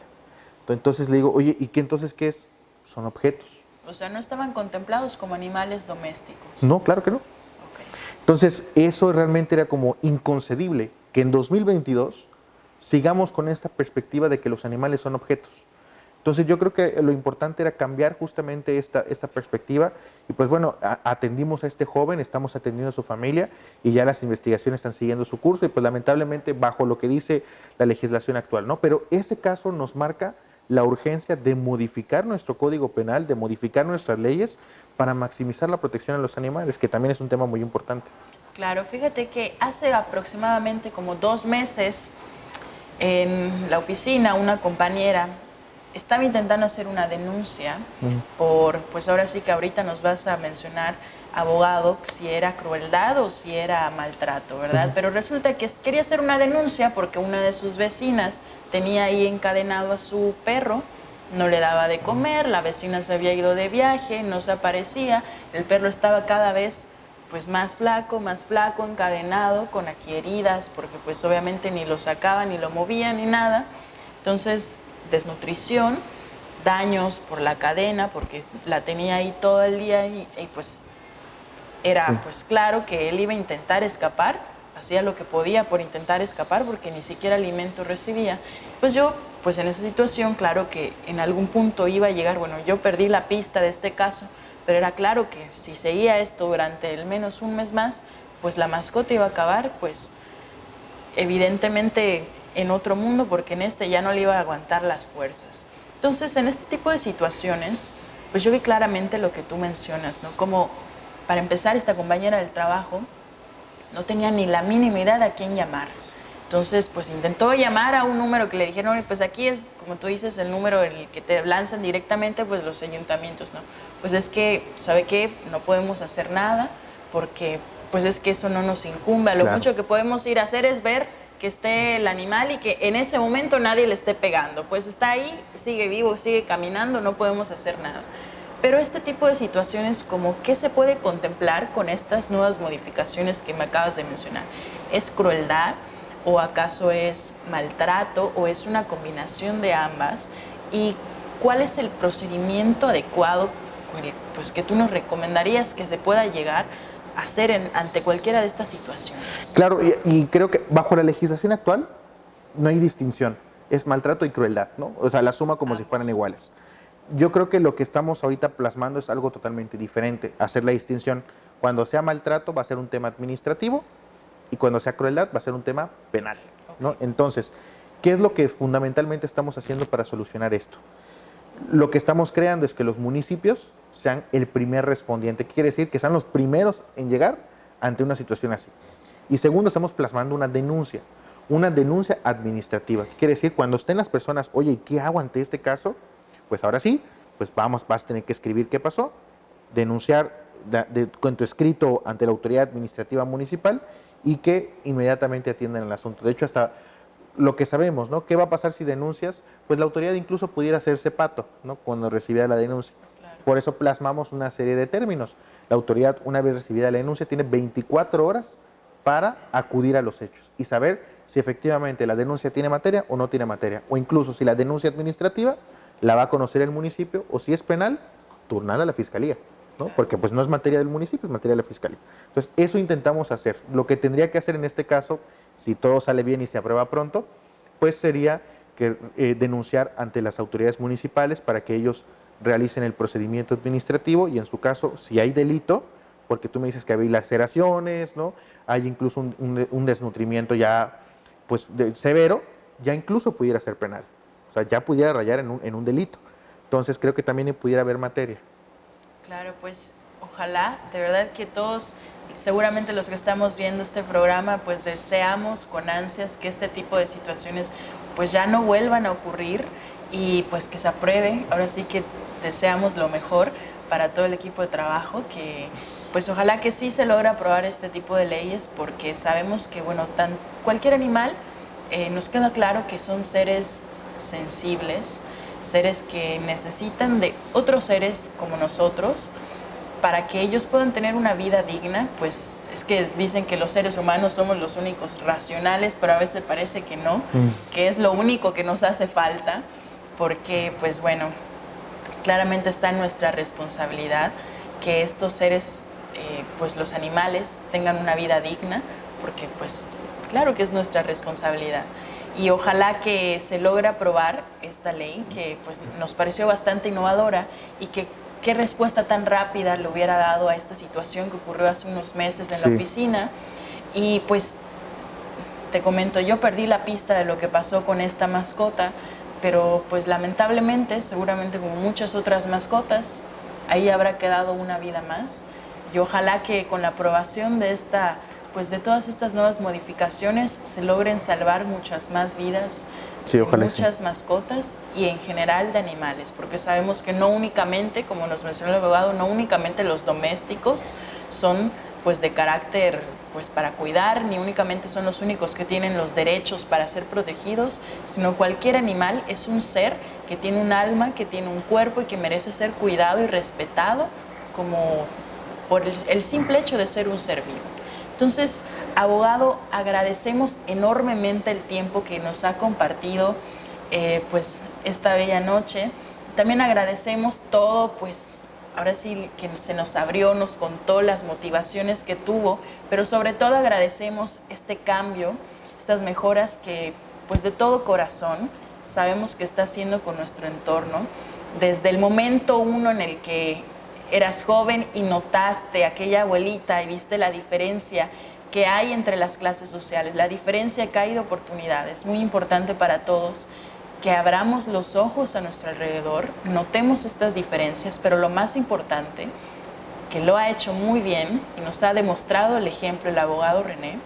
Entonces le digo, oye, ¿y qué entonces qué es? Son objetos. O sea, no estaban contemplados como animales domésticos. No, claro que no. Okay. Entonces, eso realmente era como inconcebible, que en 2022 sigamos con esta perspectiva de que los animales son objetos. Entonces, yo creo que lo importante era cambiar justamente esta perspectiva, y pues bueno, atendimos a este joven, estamos atendiendo a su familia, y ya las investigaciones están siguiendo su curso, y pues lamentablemente bajo lo que dice la legislación actual, ¿no? Pero ese caso nos marca la urgencia de modificar nuestro Código Penal, de modificar nuestras leyes para maximizar la protección a los animales, que también es un tema muy importante. Claro, fíjate que hace aproximadamente como 2 meses en la oficina una compañera estaba intentando hacer una denuncia por, pues ahora sí que ahorita nos vas a mencionar, abogado, si era crueldad o si era maltrato, ¿verdad? Pero resulta que quería hacer una denuncia porque una de sus vecinas tenía ahí encadenado a su perro, no le daba de comer, la vecina se había ido de viaje, no se aparecía, el perro estaba cada vez pues más flaco, encadenado, con aquí heridas, porque pues obviamente ni lo sacaban, ni lo movían, ni nada. Entonces, desnutrición, daños por la cadena, porque la tenía ahí todo el día y pues era pues claro que él iba a intentar escapar, hacía lo que podía por intentar escapar porque ni siquiera alimento recibía. Pues yo, pues en esa situación, claro que en algún punto iba a llegar, bueno, yo perdí la pista de este caso, pero era claro que si seguía esto durante al menos un mes más, pues la mascota iba a acabar, pues evidentemente en otro mundo, porque en este ya no le iba a aguantar las fuerzas. Entonces, en este tipo de situaciones, pues yo vi claramente lo que tú mencionas, ¿no? Como, para empezar, esta compañera del trabajo no tenía ni la mínima idea de a quién llamar. Entonces, pues intentó llamar a un número que le dijeron, pues aquí es, como tú dices, el número en el que te lanzan directamente, pues los ayuntamientos, ¿no? Pues es que, ¿sabe qué? No podemos hacer nada porque, pues es que eso no nos incumbe. Lo mucho que podemos ir a hacer es ver que esté el animal y que en ese momento nadie le esté pegando. Pues está ahí, sigue vivo, sigue caminando, no podemos hacer nada. Pero este tipo de situaciones, como ¿qué se puede contemplar con estas nuevas modificaciones que me acabas de mencionar? ¿Es crueldad o acaso es maltrato o es una combinación de ambas? ¿Y cuál es el procedimiento adecuado pues, que tú nos recomendarías que se pueda llegar a hacer ante cualquiera de estas situaciones? Claro, y creo que bajo la legislación actual no hay distinción, es maltrato y crueldad, ¿no? O sea, la suma como si fueran iguales. Yo creo que lo que estamos ahorita plasmando es algo totalmente diferente, hacer la distinción. Cuando sea maltrato va a ser un tema administrativo y cuando sea crueldad va a ser un tema penal, ¿no? Entonces, ¿qué es lo que fundamentalmente estamos haciendo para solucionar esto? Lo que estamos creando es que los municipios sean el primer respondiente. ¿Qué quiere decir? Que sean los primeros en llegar ante una situación así. Y segundo, estamos plasmando una denuncia administrativa. ¿Qué quiere decir? Cuando estén las personas, oye, ¿qué hago ante este caso? pues ahora sí, pues vas a tener que escribir qué pasó, denunciar con tu escrito ante la autoridad administrativa municipal y que inmediatamente atiendan el asunto. De hecho, hasta lo que sabemos, ¿no? ¿Qué va a pasar si denuncias? Pues la autoridad incluso pudiera hacerse pato, ¿no? Cuando recibiera la denuncia. Claro. Por eso plasmamos una serie de términos. La autoridad, una vez recibida la denuncia, tiene 24 horas para acudir a los hechos y saber si efectivamente la denuncia tiene materia o no tiene materia. O incluso si la denuncia administrativa la va a conocer el municipio, o si es penal, turnarla a la fiscalía, ¿no? Porque pues no es materia del municipio, es materia de la fiscalía. Entonces, eso intentamos hacer. Lo que tendría que hacer en este caso, si todo sale bien y se aprueba pronto, pues sería que denunciar ante las autoridades municipales para que ellos realicen el procedimiento administrativo y en su caso, si hay delito, porque tú me dices que hay laceraciones, ¿no? Hay incluso un desnutrimiento ya pues severo, ya incluso pudiera ser penal. O sea, ya pudiera rayar en un delito. Entonces creo que también pudiera haber materia. Claro, pues ojalá, de verdad que todos, seguramente los que estamos viendo este programa, pues deseamos con ansias que este tipo de situaciones pues ya no vuelvan a ocurrir y pues que se apruebe. Ahora sí que deseamos lo mejor para todo el equipo de trabajo, que pues ojalá que sí se logre aprobar este tipo de leyes, porque sabemos que, bueno, cualquier animal, nos queda claro que son seres sensibles, seres que necesitan de otros seres como nosotros para que ellos puedan tener una vida digna. Pues es que dicen que los seres humanos somos los únicos racionales, pero a veces parece que no, que es lo único que nos hace falta, porque pues bueno, claramente está en nuestra responsabilidad que estos seres, pues los animales, tengan una vida digna, porque pues claro que es nuestra responsabilidad. Y ojalá que se logre aprobar esta ley, que pues nos pareció bastante innovadora, y que qué respuesta tan rápida le hubiera dado a esta situación que ocurrió hace unos meses en la oficina. Y pues te comento, yo perdí la pista de lo que pasó con esta mascota, pero pues lamentablemente, seguramente como muchas otras mascotas, ahí habrá quedado una vida más. Y ojalá que con la aprobación de pues de todas estas nuevas modificaciones se logren salvar muchas más vidas, muchas mascotas y en general de animales, porque sabemos que no únicamente, como nos mencionó el abogado, no únicamente los domésticos son pues de carácter pues para cuidar, ni únicamente son los únicos que tienen los derechos para ser protegidos, sino cualquier animal es un ser que tiene un alma, que tiene un cuerpo y que merece ser cuidado y respetado como por el simple hecho de ser un ser vivo. Entonces, abogado, agradecemos enormemente el tiempo que nos ha compartido pues esta bella noche. También agradecemos todo, pues ahora sí que se nos abrió, nos contó las motivaciones que tuvo, pero sobre todo agradecemos este cambio, estas mejoras que pues de todo corazón sabemos que está haciendo con nuestro entorno. Desde el momento uno en el que eras joven y notaste aquella abuelita y viste la diferencia que hay entre las clases sociales, la diferencia que hay de oportunidades, muy importante para todos, que abramos los ojos a nuestro alrededor, notemos estas diferencias, pero lo más importante, que lo ha hecho muy bien y nos ha demostrado el ejemplo el abogado René,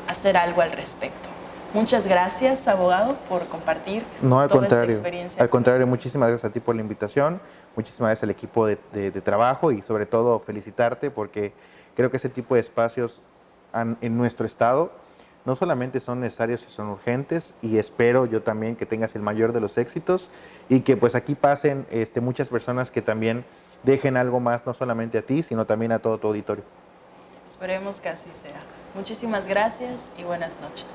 hacer algo al respecto. Muchas gracias, abogado, por compartir toda esta experiencia. Al contrario, muchísimas gracias a ti por la invitación, muchísimas gracias al equipo de trabajo y sobre todo felicitarte porque creo que ese tipo de espacios en nuestro estado no solamente son necesarios y son urgentes, y espero yo también que tengas el mayor de los éxitos y que pues aquí pasen muchas personas que también dejen algo más, no solamente a ti, sino también a todo tu auditorio. Esperemos que así sea. Muchísimas gracias y buenas noches.